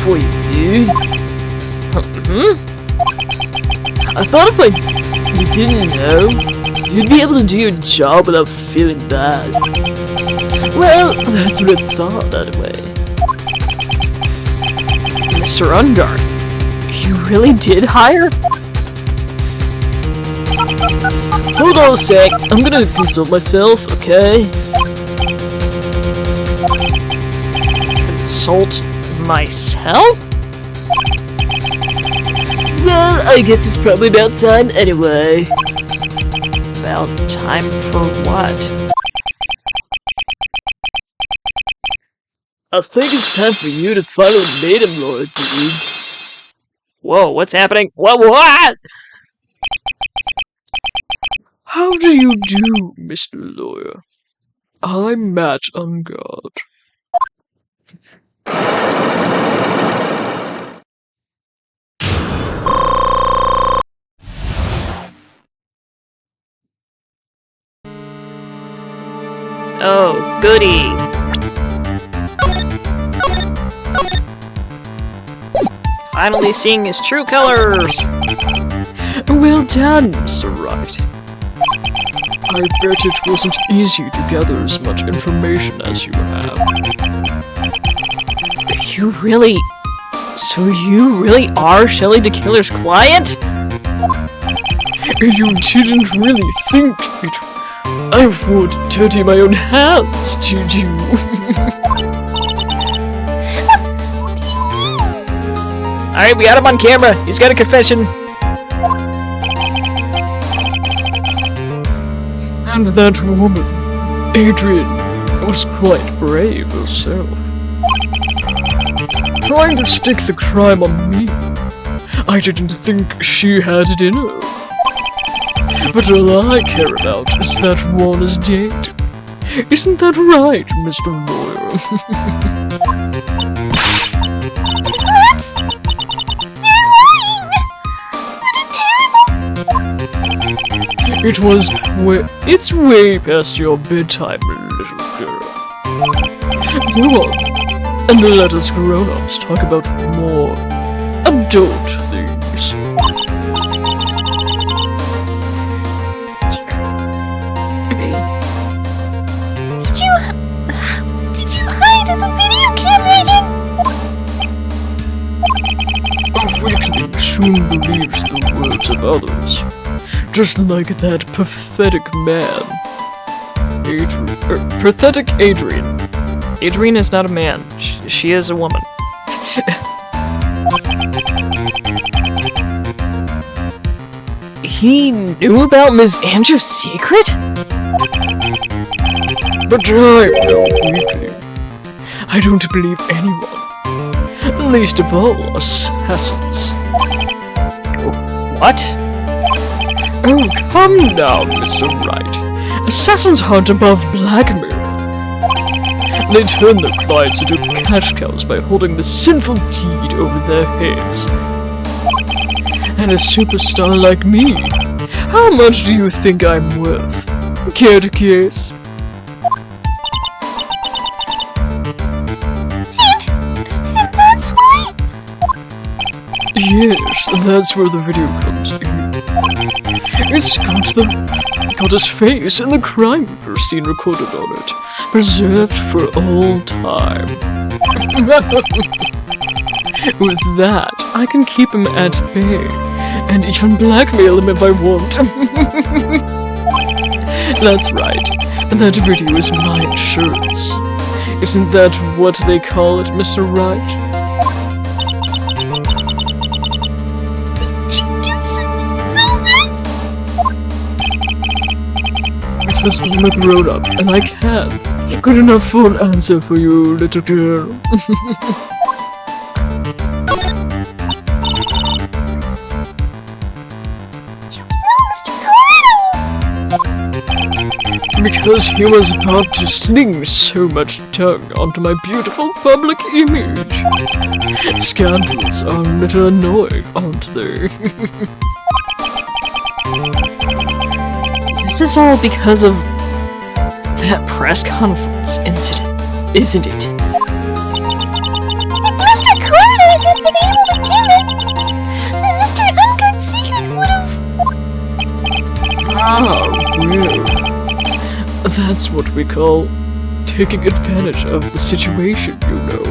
for you, dude. I thought if you didn't know, you'd be able to do your job without feeling bad. Well, that's what I thought, anyway. Mr. Ungard, you really did hire? Hold on a sec, I'm gonna consult myself, okay? Consult myself? Well, I guess it's probably about time anyway. About time for what? I think it's time for you to finally meet him, Laura, dude. Whoa, what's happening? What? How do you do, Mr. Lawyer? I'm Matt Ungard. Oh, goody. Finally seeing his true colors. Well done, Mr. Wright. I bet it wasn't easy to gather as much information as you have. You really... So you really are Shelley the Killer's client? You didn't really think I would dirty my own hands, did you? Alright, we got him on camera. He's got a confession. And that woman, Adrian, was quite brave herself. Trying to stick the crime on me. I didn't think she had it in her. But all I care about is that Warner's date. Isn't that right, Mr. Lawyer? What? You're lying! What a terrible... It's way past your bedtime, little girl. Go on, and let us grown-ups talk about more adult things. Did you hide the video camera again? A weakling soon believes the words of others. Just like that pathetic man. Pathetic Adrian. Adrian is not a man. She is a woman. He knew about Ms. Andrews' secret? But I'm no weakling. I don't believe anyone. Least of all, assassins. What? Oh, come down, Mr. Wright. Assassins hunt above blackmail. They turn their clients into cash cows by holding the sinful deed over their heads. And a superstar like me, how much do you think I'm worth? Care to guess? And that's why? Yes, that's where the video comes in. It's got his face and the crime scene recorded on it, preserved for all time. With that, I can keep him at bay, and even blackmail him if I want. That's right, that video is my insurance. Isn't that what they call it, Mr. Wright? Because I'm a grown-up, and I can. Good enough for an answer for you, little girl. Because he was about to sling so much tongue onto my beautiful public image. Scandals are a little annoying, aren't they? This is all because of that press conference incident, isn't it? If Mr. Carter had been able to get it, then Mr. Ungard's secret would have... Ah, well. That's what we call taking advantage of the situation, you know.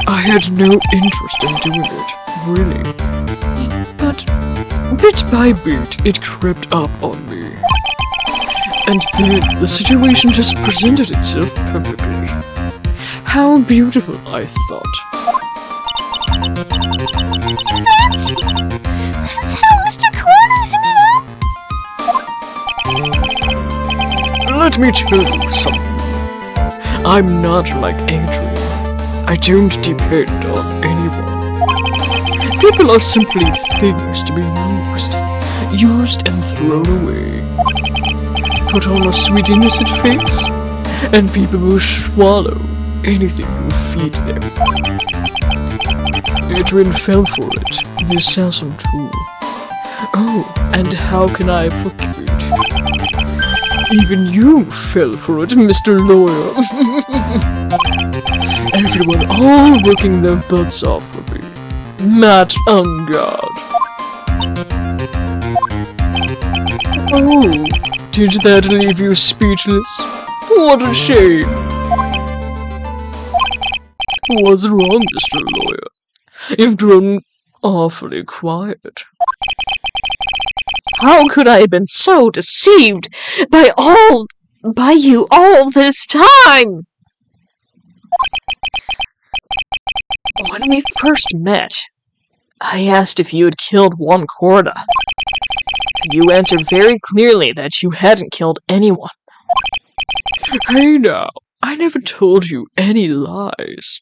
I had no interest in doing it, really. But bit by bit, it crept up on me. And then the situation just presented itself perfectly. How beautiful, I thought. That's how Mr. Corner ended up. Let me tell you something. I'm not like Adrian. I don't depend on anyone. People are simply things to be used and thrown away. Put on a sweet innocent face, and people will swallow anything you feed them. Adrian fell for it. This sounds untrue. Oh, and how can I forgive it? Even you fell for it, Mr. Lawyer. Everyone all working their butts off for me. Matt Ungard. Oh, did that leave you speechless? What a shame. What's wrong, Mr. Lawyer? You've grown awfully quiet. How could I have been so deceived by you all this time? When we first met, I asked if you had killed Juan Corda. You answered very clearly that you hadn't killed anyone. Hey now, I never told you any lies.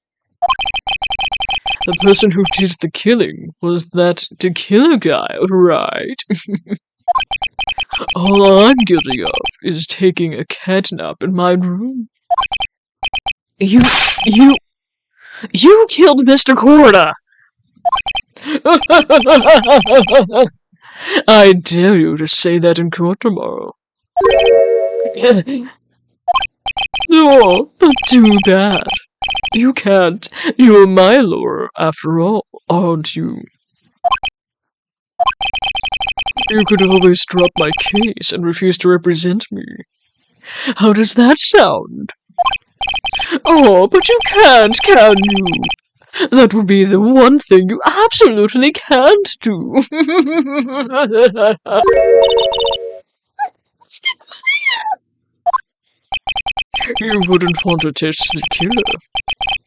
The person who did the killing was that tequila guy, right? All I'm guilty of is taking a catnap in my room. You killed Mr. Corda! I dare you to say that in court tomorrow. Oh, but too bad. You can't. You're my lawyer, after all, aren't you? You could always drop my case and refuse to represent me. How does that sound? Oh, but you can't, can you? That would be the one thing you absolutely can't do. You wouldn't want to touch the killer.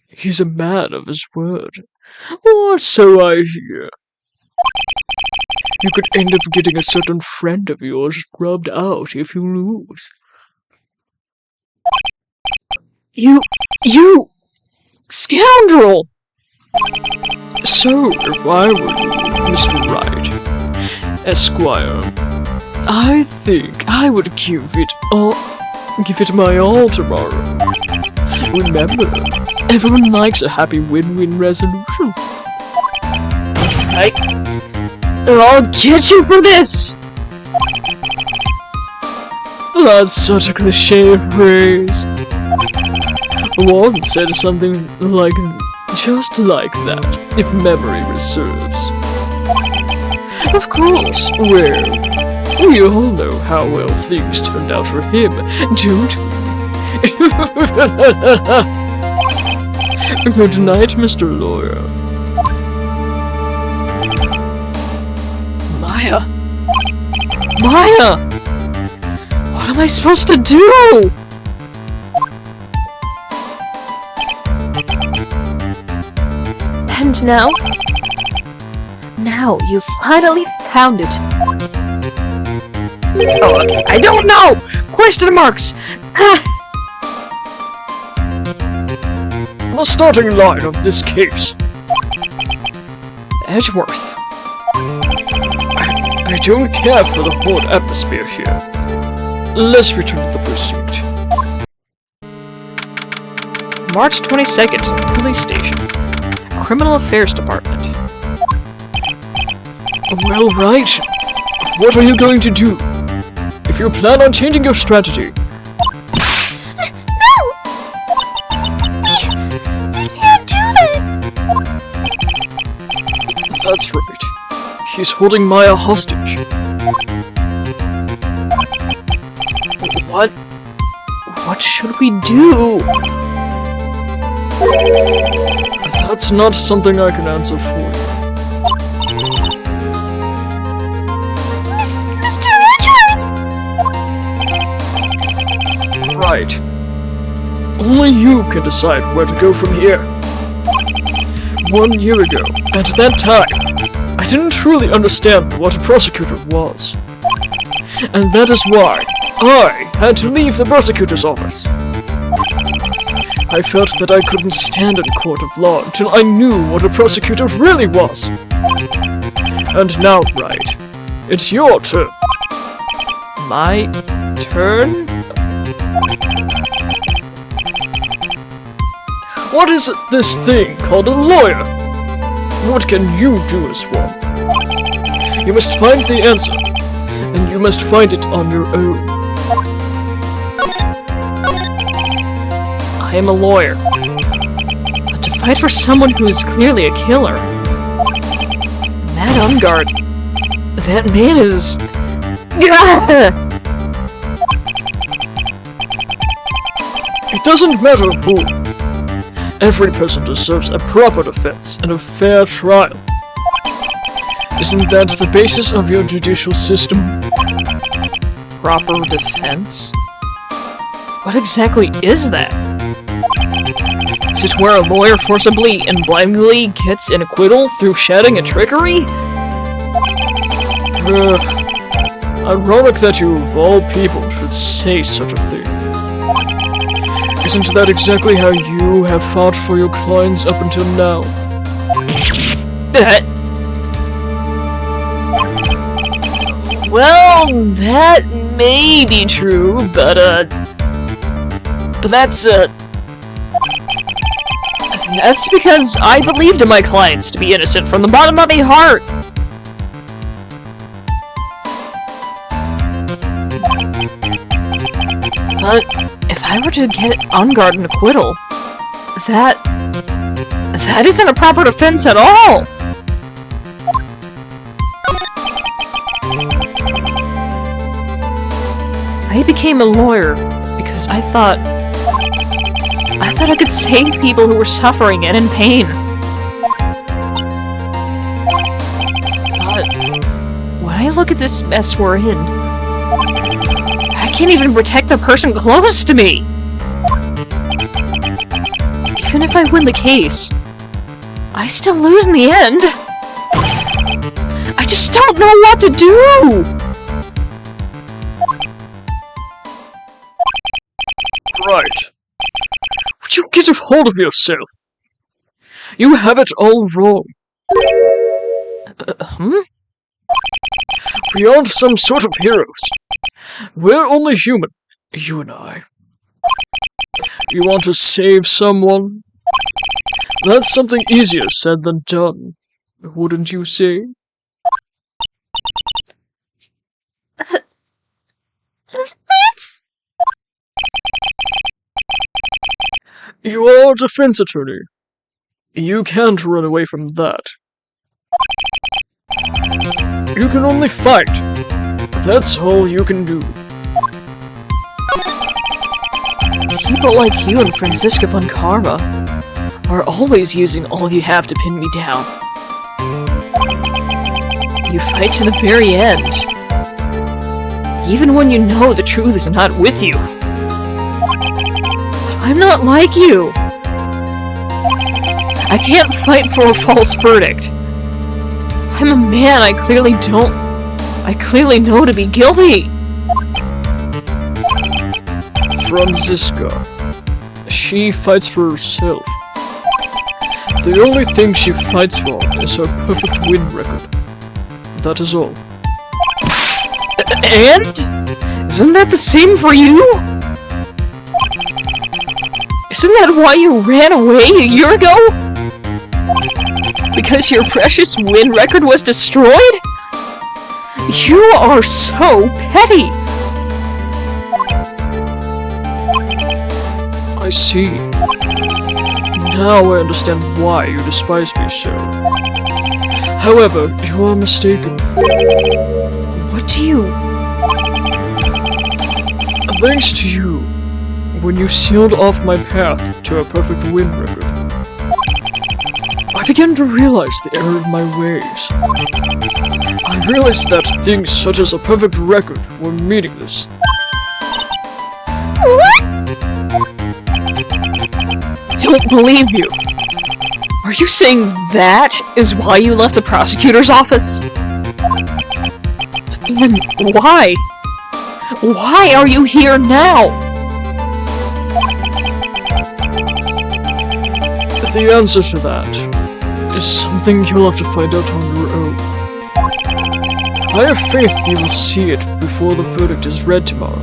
He's a man of his word. Or so I hear. You could end up getting a certain friend of yours rubbed out if you lose. You scoundrel! So, if I were you, Mr. Wright, Esquire, I think I would give it my all tomorrow. Remember, everyone likes a happy win-win resolution. I'll get you for this! That's such a cliché phrase. One said something like just like that, if memory serves. Of course, well, we all know how well things turned out for him, don't we? Good night, Mr. Lawyer. Maya! What am I supposed to do? And now? Now you finally found it. Oh, okay. I don't know! Question marks! The starting line of this case. Edgeworth. I don't care for the hot atmosphere here. Let's return to the pursuit. March 22nd, Police Station. Criminal Affairs Department. Well, right. What are you going to do? If you plan on changing your strategy. No! We can't do that! That's right. He's holding Maya hostage. What should we do? That's not something I can answer for you. Mr. Edgeworth! Right. Only you can decide where to go from here. 1 year ago, at that time, truly understand what a prosecutor was. And that is why I had to leave the prosecutor's office. I felt that I couldn't stand in a court of law until I knew what a prosecutor really was. And now, Wright, it's your turn. My turn? What is this thing called a lawyer? What can you do as one? You must find the answer, and you must find it on your own. I am a lawyer. But to fight for someone who is clearly a killer... Matt Ungard... That man is... It doesn't matter who. Every person deserves a proper defense and a fair trial. Isn't that the basis of your judicial system? Proper defense? What exactly is that? Is it where a lawyer forcibly and blindly gets an acquittal through shedding a trickery? Ironic that you, of all people, should say such a thing. Isn't that exactly how you have fought for your clients up until now? Well, that may be true, but that's because I believed in my clients to be innocent from the bottom of my heart. But if I were to get Ungard an acquittal, that isn't a proper defense at all. I became a lawyer because I thought I could save people who were suffering and in pain. But when I look at this mess we're in, I can't even protect the person close to me. Even if I win the case, I still lose in the end. I just don't know what to do. Right. Would you get a hold of yourself? You have it all wrong. We aren't some sort of heroes. We're only human, you and I. You want to save someone? That's something easier said than done, wouldn't you say? You are a defense attorney. You can't run away from that. You can only fight. That's all you can do. People like you and Franziska von Karma are always using all you have to pin me down. You fight to the very end, even when you know the truth is not with you. I'm not like you. I can't fight for a false verdict. I'm a man I clearly know to be guilty. Franziska. She fights for herself. The only thing she fights for is her perfect win record. That is all. And? Isn't that the same for you? Isn't that why you ran away a year ago? Because your precious win record was destroyed? You are so petty! I see. Now I understand why you despise me so. However, you are mistaken. What do you... Thanks to you, when you sealed off my path to a perfect win record, I began to realize the error of my ways. I realized that things such as a perfect record were meaningless. What? Don't believe you. Are you saying that is why you left the prosecutor's office? Then why? Why are you here now? The answer to that is something you'll have to find out on your own. I have faith you will see it before the verdict is read tomorrow.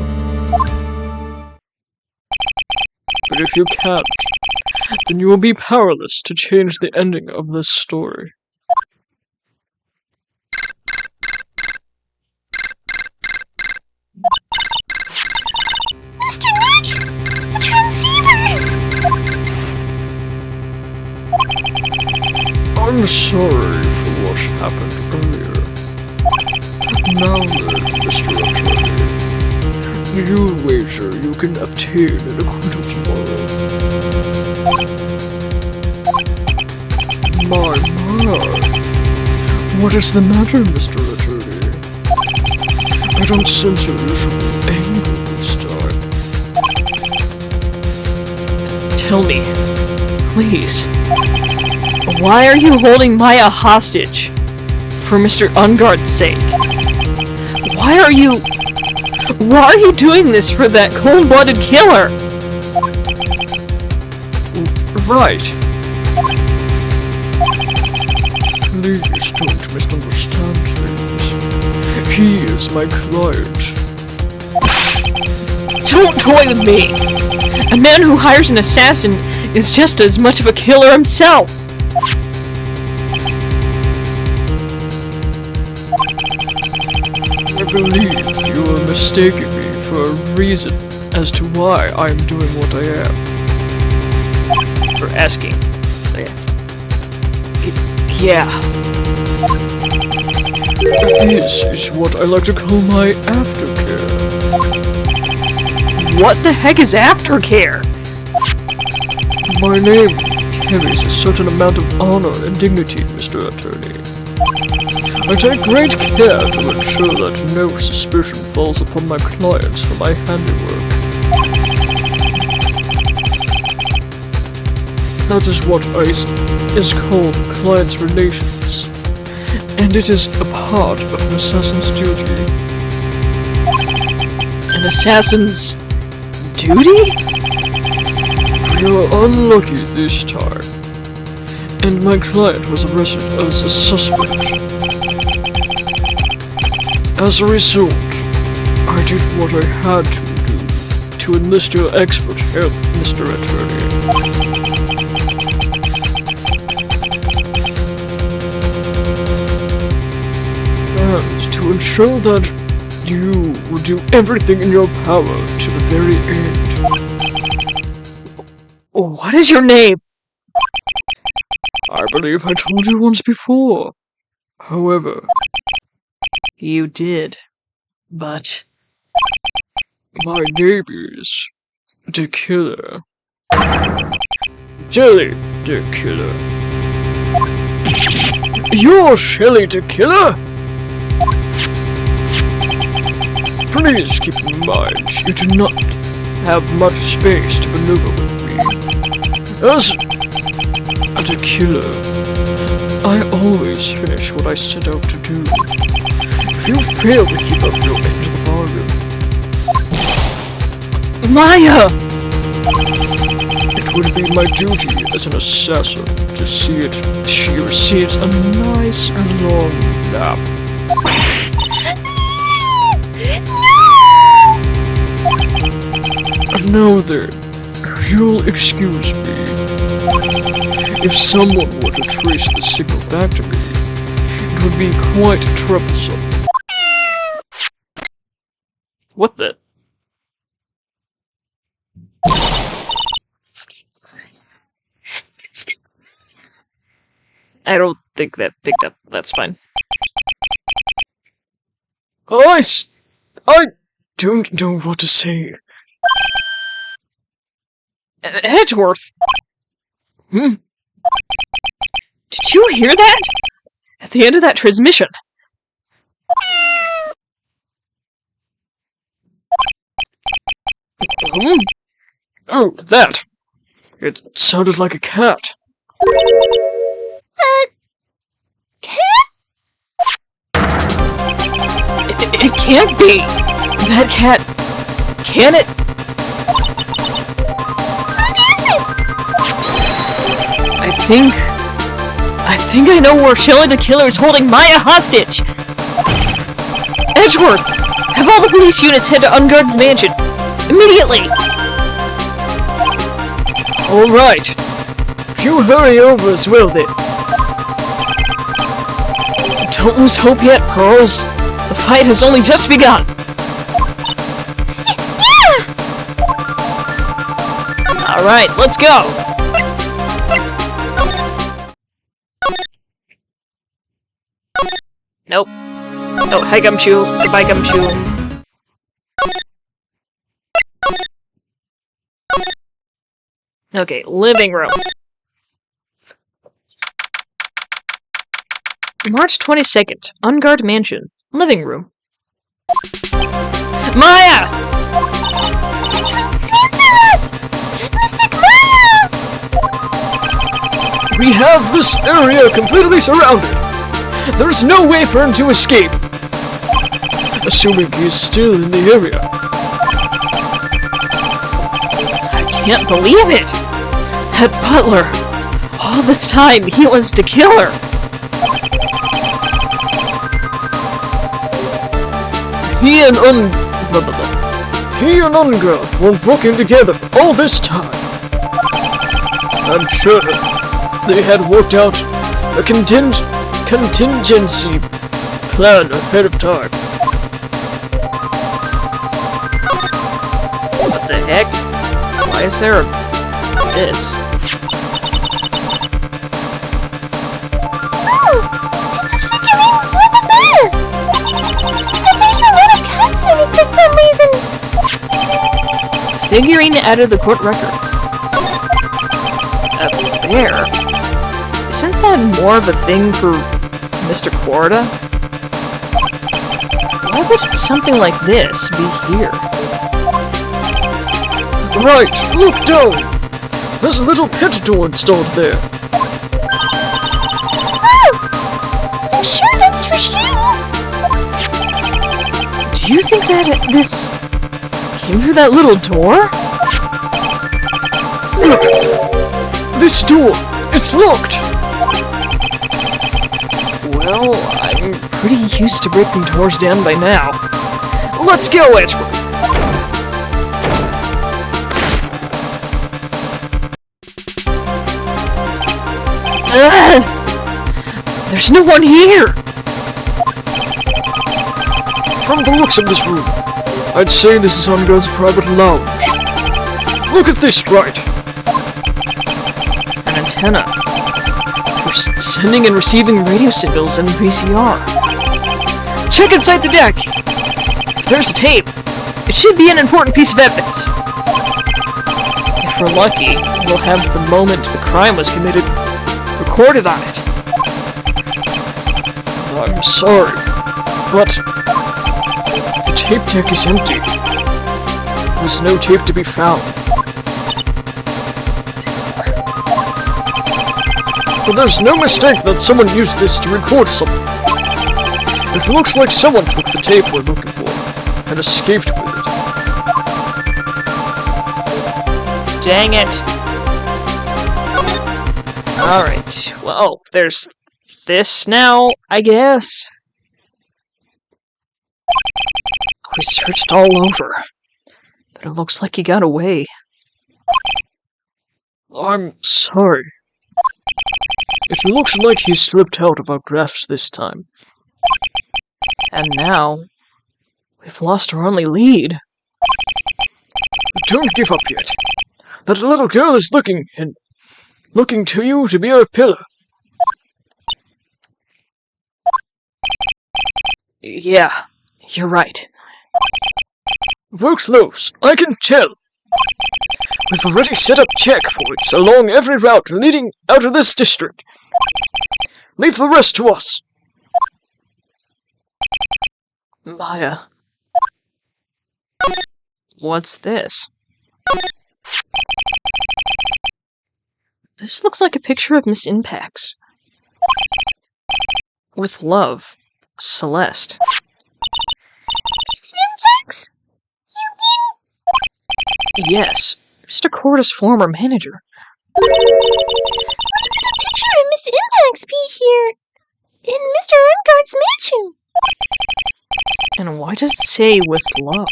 But if you can't, then you will be powerless to change the ending of this story. Mr. Nick! The transceiver! I'm sorry for what happened earlier. Now then, Mr. Attorney, you wager you can obtain an acquittal tomorrow. My. What is the matter, Mr. Attorney? I don't sense your usual anger this time. Tell me, please. Why are you holding Maya hostage? For Mr. Unguard's sake. Why are you doing this for that cold-blooded killer? Right. Please don't misunderstand things. He is my client. Don't toy with me! A man who hires an assassin is just as much of a killer himself! I believe you are mistaking me for a reason as to why I am doing what I am. For asking. Yeah. This is what I like to call my aftercare. What the heck is aftercare? My name carries a certain amount of honor and dignity, Mr. Attorney. I take great care to ensure that no suspicion falls upon my clients for my handiwork. That is what is called client's relations, and it is a part of an assassin's duty. An assassin's duty? We are unlucky this time, and my client was arrested as a suspect. As a result, I did what I had to do to enlist your expert help, Mr. Attorney. And to ensure that you will do everything in your power to the very end. What is your name? I believe I told you once before. However, You did. But... my name is the Killer. Jelly the Killer. You're Shelly the Killer? Please keep in mind you do not have much space to maneuver with me. As the Killer, I always finish what I set out to do. If you fail to keep up your end of the bargain, Maya! it would be my duty as an assassin to see that she receives a nice and long nap. Now then, you'll excuse me. If someone were to trace the signal back to me, it would be quite troublesome. What the... I don't think that picked up. That's fine. I don't know what to say. Edgeworth! Hmm? Did you hear that? At the end of that transmission. Oh, that! It sounded like a cat. can't be! That cat... Can it? I think I know where Shelly the Killer is holding Maya hostage! Edgeworth! Have all the police units head to unguarded mansion! Immediately! Alright. You hurry over as well then. Don't lose hope yet, Pearls. The fight has only just begun. Yeah! Alright, let's go! Nope. Oh, hi Gumshoe. Goodbye Gumshoe. Okay, living room. March 22nd, Unguard Mansion. Living room. Maya! Answer us! Mystic Maya! We have this area completely surrounded. There's no way for him to escape. Assuming he's still in the area. I can't believe it! That butler! All this time, he was the killer! He and Unguard were working together all this time. I'm sure they had worked out a contingency plan ahead of time. What the heck? Why is there this? Oh! It's a figurine for the bear! But there's a lot of cuts in it for some reason! Figurine added the court record. A bear? Isn't that more of a thing for Mr. Corda? Why would something like this be here? Right, look down! There's a little pet door installed there. Oh! I'm sure that's for Sue! Do you think that this came through that little door? Look! This door! It's locked! Well, I'm pretty used to breaking doors down by now. Let's go, Edgeworth! There's no one here! From the looks of this room, I'd say this is Unguard's private lounge. Look at this, Wright! An antenna. For sending and receiving radio signals and VCR. Check inside the deck! If there's a tape, it should be an important piece of evidence. If we're lucky, we'll have the moment the crime was committed recorded on it. I'm sorry, but the tape deck is empty. There's no tape to be found. But there's no mistake that someone used this to record something. It looks like someone took the tape we're looking for and escaped with it. Dang it. Alright, well, there's this now, I guess. We searched all over, but it looks like he got away. I'm sorry. It looks like he slipped out of our grasp this time. And now, we've lost our only lead. Don't give up yet. That little girl is looking to you to be our pillar. Yeah, you're right. We're close, I can tell. We've already set up check points along every route leading out of this district. Leave the rest to us. Maya. What's this? This looks like a picture of Miss Impax. With love, Celeste. Yes, Mr. Corda's former manager. Why would a picture of Miss Impax be here? In Mr. Ungard's mansion? And why does it say with love?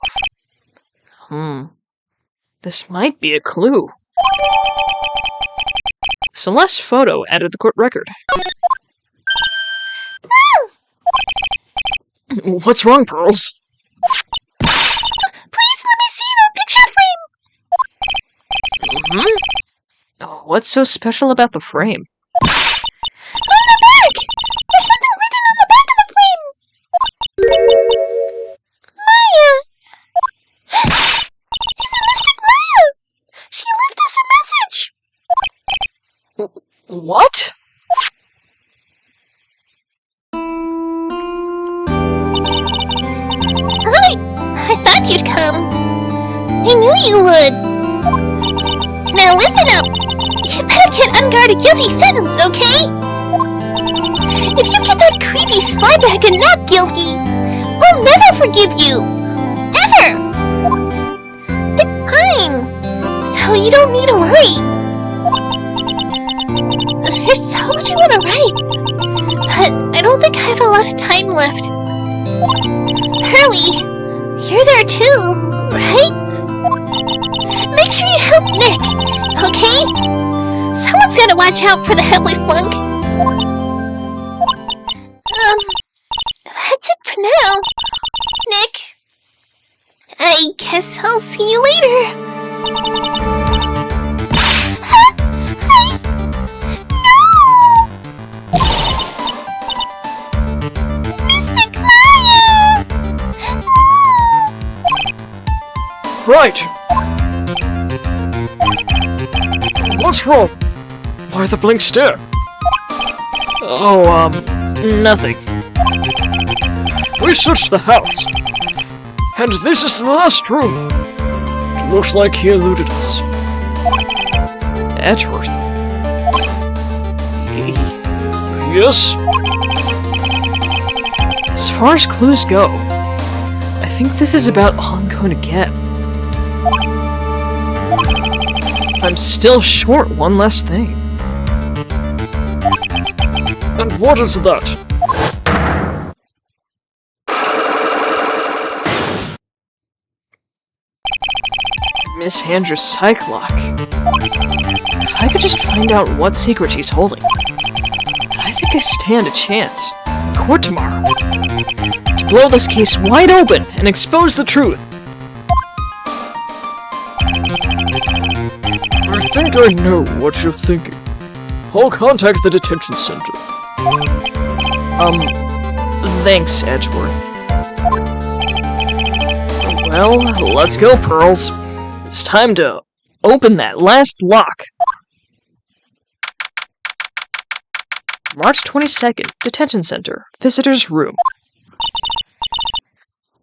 This might be a clue. Celeste's photo added the court record. What's wrong, Pearls? Please let me see that picture frame! Oh, what's so special about the frame? On the back! There's something written on the back of the frame! Maya! It's the mystic Maya! She left us a message! What? I thought you'd come. I knew you would. Now listen up. You better get Ungard a guilty sentence, okay? If you get that creepy slyback and not guilty, we'll never forgive you. Ever! But fine. So you don't need to worry. There's so much I want to write, but I don't think I have a lot of time left. Hurley, you're there too, right? Make sure you help Nick, okay? Someone's gotta watch out for the helpless slunk. That's it for now. Nick, I guess I'll see you later. Right! What's wrong? Why the blank stare? Oh, nothing. We searched the house, and this is the last room. It looks like he eluded us. Edgeworth. Yes? As far as clues go, I think this is about all I'm going to get. I'm still short one last thing. And what is that? Miss Andrew's psych lock. If I could just find out what secret she's holding, I think I stand a chance in court tomorrow to blow this case wide open and expose the truth. I think I know what you're thinking. I'll contact the detention center. Thanks, Edgeworth. Well, let's go, Pearls. It's time to open that last lock. March 22nd, detention center, visitor's room.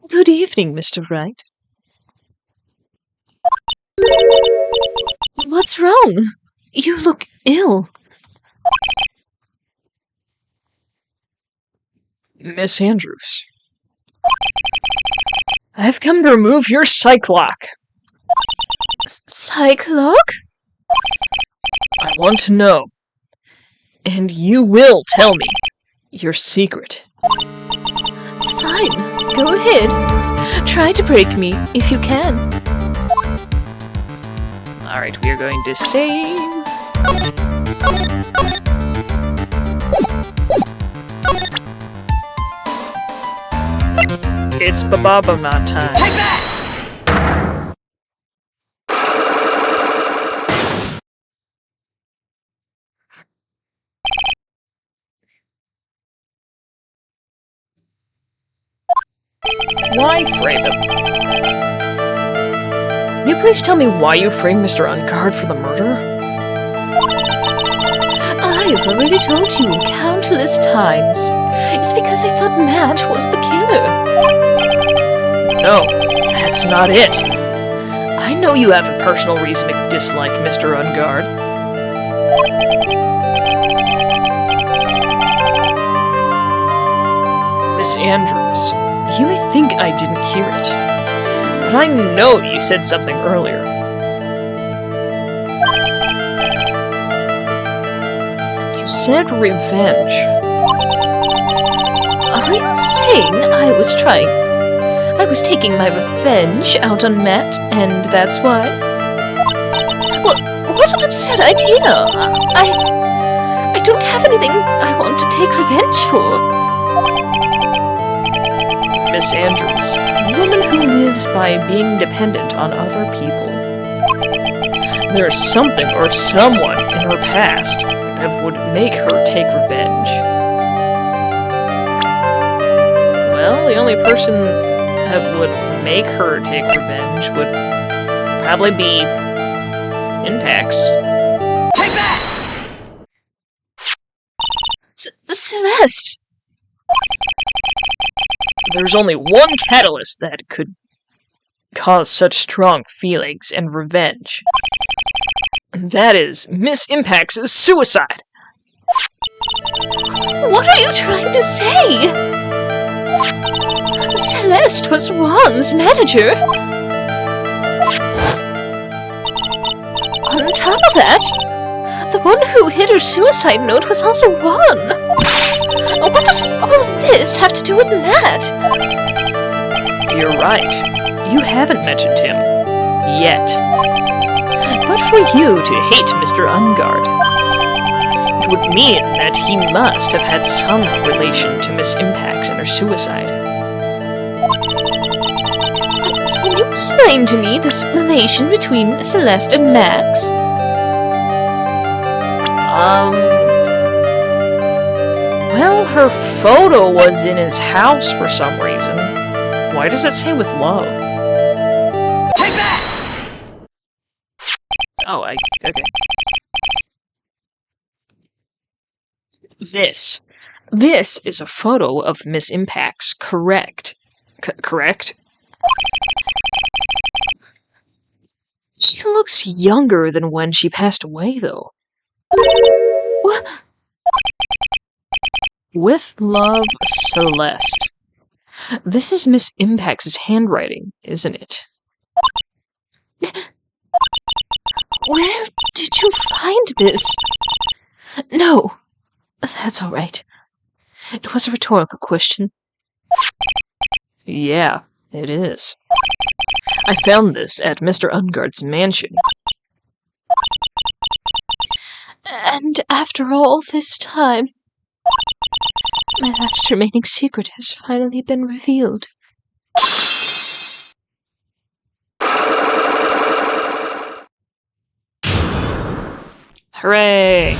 Good evening, Mr. Wright. What's wrong? You look ill. Miss Andrews. I've come to remove your psych lock. Psych lock? I want to know. And you will tell me your secret. Fine, go ahead. Try to break me if you can. Alright, we are going to save. It's Bababona time. Take that! Why frame him? Can you please tell me why you framed Mr. Ungard for the murder? I've already told you countless times. It's because I thought Matt was the killer. No, that's not it. I know you have a personal reason to dislike Mr. Ungard. Miss Andrews, you may think I didn't hear it, but I know you said something earlier. you said revenge. Are you saying I was taking my revenge out on Matt, and that's why? Well, what an absurd idea! I don't have anything I want to take revenge for. Miss Andrews, a woman who lives by being dependent on other people. There's something or someone in her past that would make her take revenge. Well, the only person that would make her take revenge would probably be Impax. Take that! Celeste! There's only one catalyst that could cause such strong feelings and revenge. And that is Miss Impax's suicide. What are you trying to say? Celeste was Juan's manager. On top of that, the one who hid her suicide note was also Juan. What does all of this have to do with Matt? You're right. You haven't mentioned him. Yet. But for you to hate Mr. Ungard, it would mean that he must have had some relation to Miss Impax and her suicide. Can you explain to me this relation between Celeste and Max? Well, her photo was in his house for some reason. Why does it say with love? Take that! Oh, okay. This is a photo of Miss Impax, correct? Correct? She looks younger than when she passed away, though. What? With love, Celeste. This is Miss Impax's handwriting, isn't it? Where did you find this? No, that's all right. It was a rhetorical question. Yeah, it is. I found this at Mr. Ungard's mansion. And after all this time, my last remaining secret has finally been revealed. Hooray!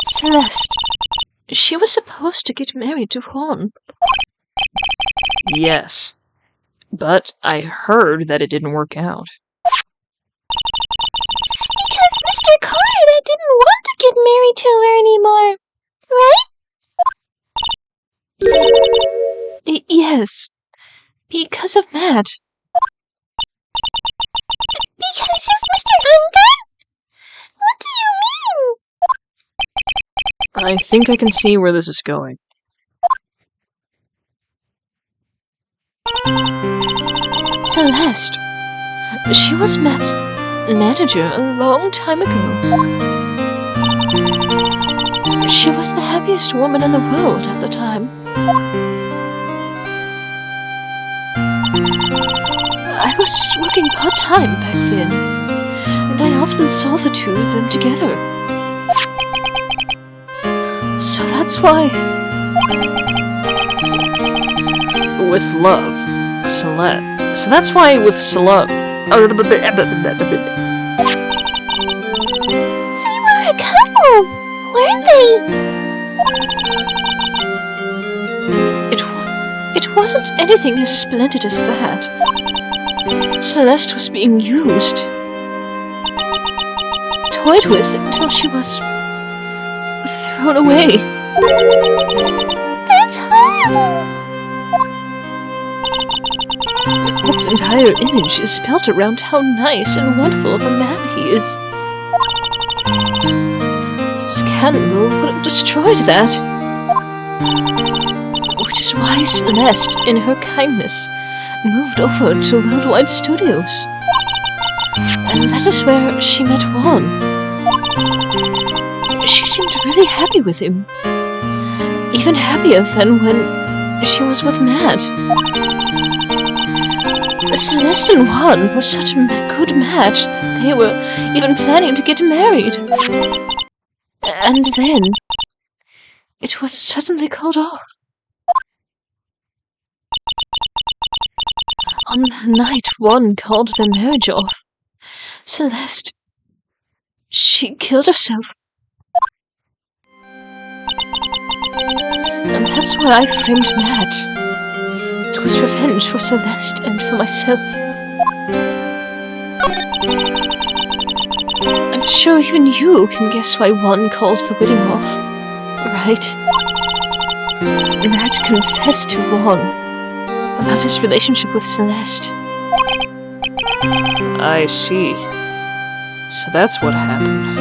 Celeste. She was supposed to get married to Juan. Yes. But I heard that it didn't work out. Because Mr. Carter didn't want to get married to her anymore, right? Yes. Because of Matt. Because of Mr. Ungard? What do you mean? I think I can see where this is going. Celeste. She was Matt's manager a long time ago. She was the happiest woman in the world at the time. I was working part-time back then, and I often saw the two of them together. So that's why... With love, Celeste. So that's why with Celeste... They were a couple, weren't they? It wasn't anything as splendid as that. Celeste was being used. Toyed with until she was... thrown away. That's horrible. Matt's entire image is built around how nice and wonderful of a man he is. Scandal would have destroyed that. Which is why Celeste, in her kindness, moved over to Worldwide Studios. And that is where she met Juan. She seemed really happy with him. Even happier than when she was with Matt. Celeste and Juan were such a good match that they were even planning to get married. And then it was suddenly called off. On the night Juan called their marriage off, Celeste, she killed herself. And that's where I framed Matt. It was revenge for Celeste and for myself. I'm sure even you can guess why Juan called the wedding off, right? Matt confessed to Juan about his relationship with Celeste. I see. So that's what happened.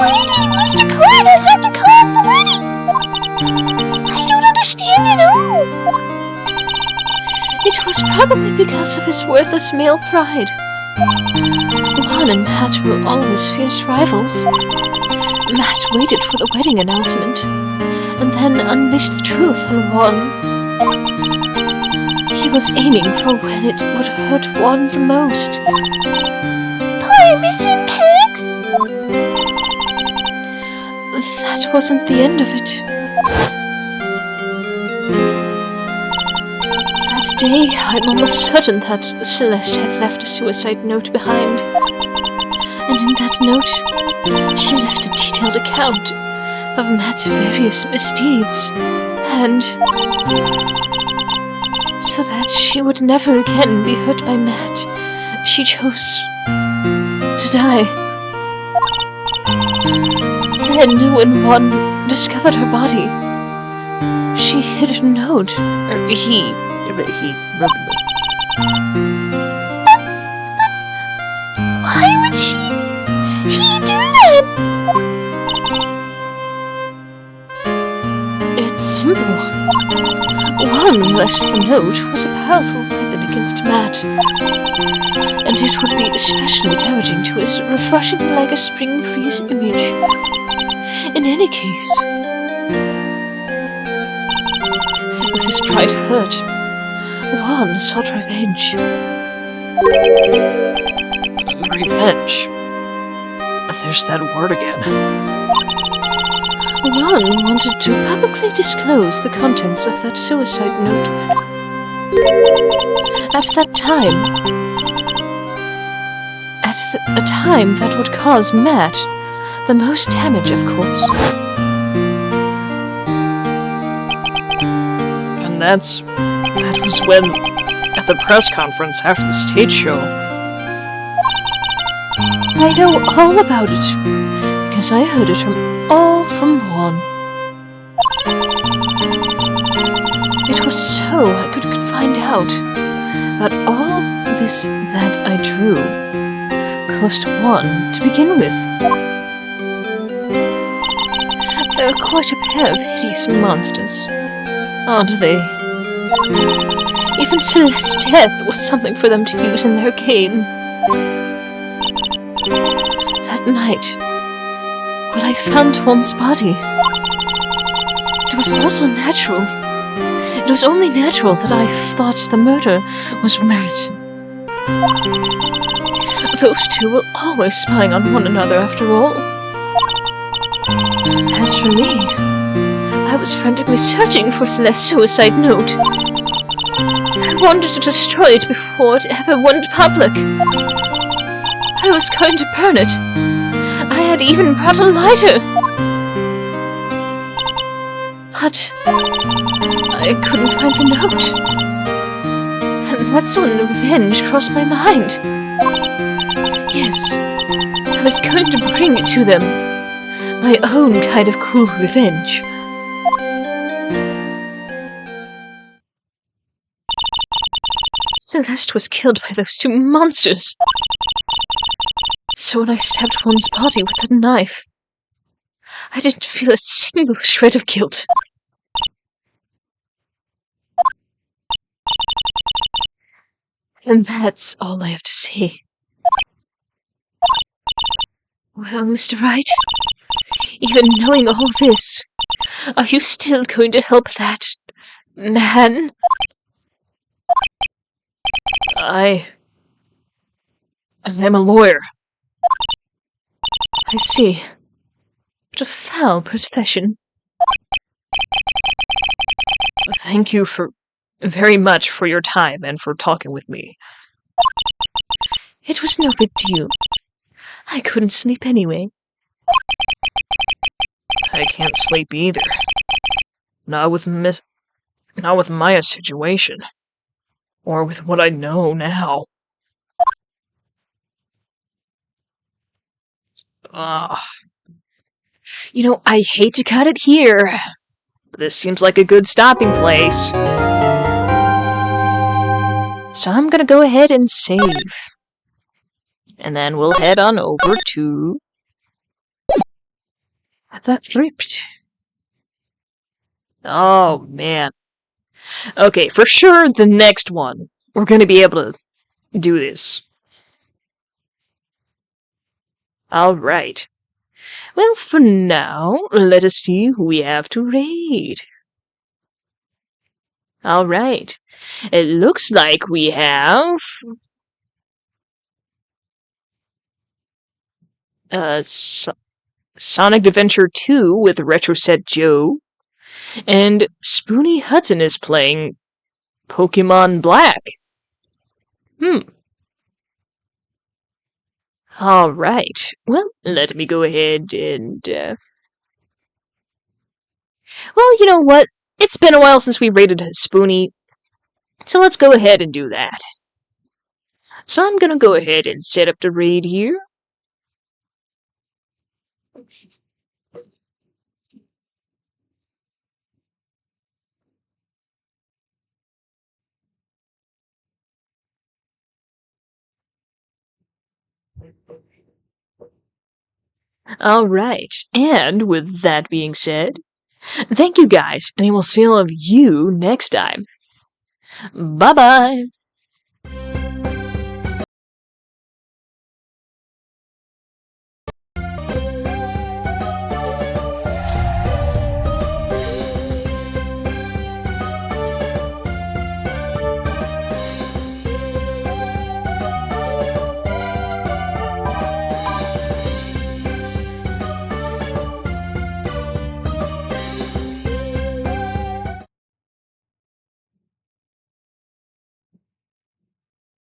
Why did Mr. Corvus have to call off the wedding? I don't understand at all. It was probably because of his worthless male pride. Juan and Matt were always fierce rivals. Matt waited for the wedding announcement, and then unleashed the truth on Juan. He was aiming for when it would hurt Juan the most. Poor missing pigs! That wasn't the end of it. That day, I'm almost certain that Celeste had left a suicide note behind. And in that note, she left a detailed account of Matt's various misdeeds. And so that she would never again be hurt by Matt, she chose to die. Then, when Juan discovered her body, she hid her note. He Why would he do that? It's simple. Juan realized the note was a powerful weapon against Matt, and it would be especially damaging to his refreshing like a spring breeze image. In any case, with his pride hurt, Juan sought revenge. Revenge. There's that word again. Juan wanted to publicly disclose the contents of that suicide note. At that time, a time that would cause Matt the most damage, of course. And that was when, at the press conference after the stage show. I know all about it, because I heard it all from Juan. It was so I could find out about all this that I drew close to Juan to begin with. They're quite a pair of hideous monsters, aren't they? Even Celeste's death was something for them to use in their game. That night, when I found Juan's body, it was also natural. It was only natural that I thought the murder was Matt. Those two were always spying on one another, after all. As for me, I was frantically searching for Celeste's suicide note. I wanted to destroy it before it ever went public. I was going to burn it. I had even brought a lighter. But I couldn't find the note. And that's when revenge crossed my mind. Yes, I was going to bring it to them. My own kind of cruel revenge. Celeste was killed by those two monsters. So when I stabbed Juan's body with a knife, I didn't feel a single shred of guilt. And that's all I have to say. Well, Mr. Wright, even knowing all this, are you still going to help that man? I am a lawyer. I see. What a foul profession. Thank you very much for your time and for talking with me. It was no big deal. I couldn't sleep anyway. I can't sleep either. Not with Maya's situation. Or with what I know now. You know, I hate to cut it here. This seems like a good stopping place. So I'm gonna go ahead and save. And then we'll head on over to the crypt. Oh, man. Okay, for sure, the next one, we're going to be able to do this. Alright. Well, for now, let us see who we have to raid. Alright. It looks like we have Sonic Adventure 2 with Retro Set Joe. And Spoony Hudson is playing Pokemon Black. Alright. Well, let me go ahead and... Well, you know what? It's been a while since we raided Spoony, so let's go ahead and do that. So I'm gonna go ahead and set up the raid here. Alright, and with that being said, thank you guys, and I will see all of you next time. Bye-bye!